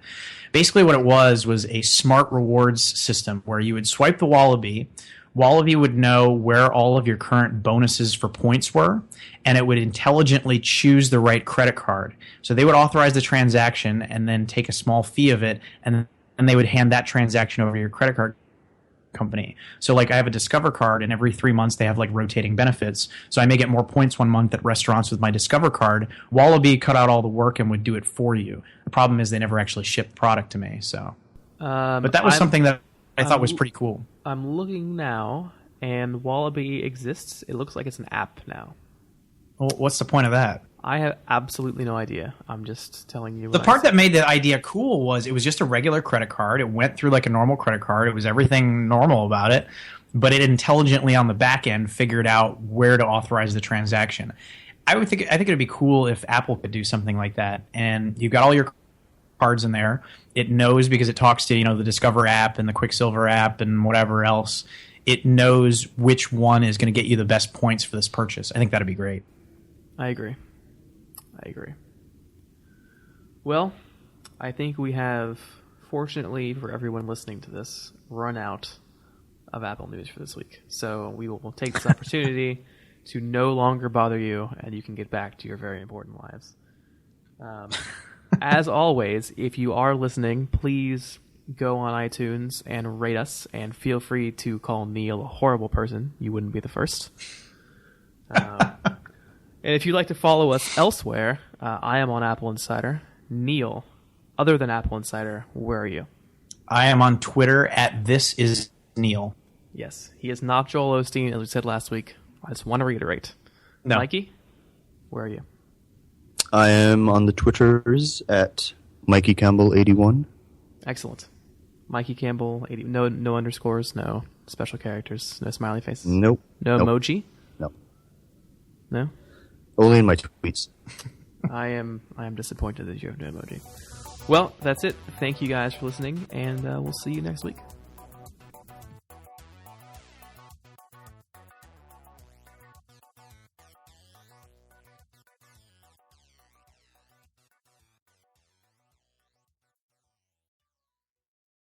Speaker 4: basically what it was a smart rewards system where you would swipe the Wallaby. Wallaby would know where all of your current bonuses for points were, and it would intelligently choose the right credit card. So they would authorize the transaction and then take a small fee of it, and they would hand that transaction over to your credit card company. So like I have a Discover card, and every 3 months they have like rotating benefits. So I may get more points 1 month at restaurants with my Discover card. Wallaby cut out all the work and would do it for you. The problem is they never actually shipped product to me. So, but that was something that I thought was pretty cool.
Speaker 2: I'm looking now, and Wallaby exists. It looks like it's an app now.
Speaker 4: Well, what's the point of that?
Speaker 2: I have absolutely no idea. I'm just telling you.
Speaker 4: The part that made the idea cool was it was just a regular credit card. It went through like a normal credit card. It was everything normal about it, but it intelligently on the back end figured out where to authorize the transaction. I think it'd be cool if Apple could do something like that. And you've got all your cards in there. It knows because it talks to the Discover app and the Quicksilver app and whatever else. It knows which one is going to get you the best points for this purchase. I think that'd be great.
Speaker 2: I agree. Well, I think we have, fortunately for everyone listening to this, run out of Apple news for this week. So we will take this opportunity to no longer bother you, and you can get back to your very important lives. As always, if you are listening, please go on iTunes and rate us, and feel free to call Neil a horrible person. You wouldn't be the first. And if you'd like to follow us elsewhere, I am on Apple Insider. Neil, other than Apple Insider, where are you?
Speaker 4: I am on Twitter at @ThisIsNeil.
Speaker 2: Yes, he is not Joel Osteen, as we said last week. I just want to reiterate.
Speaker 4: No.
Speaker 2: Mikey, where are you?
Speaker 3: I am on the Twitters at Mikey Campbell 81.
Speaker 2: Excellent. Mikey Campbell 80. No underscores, no special characters, no smiley faces.
Speaker 3: Nope.
Speaker 2: No
Speaker 3: Nope.
Speaker 2: emoji.
Speaker 3: No.
Speaker 2: No.
Speaker 3: Only in my tweets.
Speaker 2: I am disappointed that you have no emoji. Well, that's it. Thank you guys for listening, and we'll see you next week.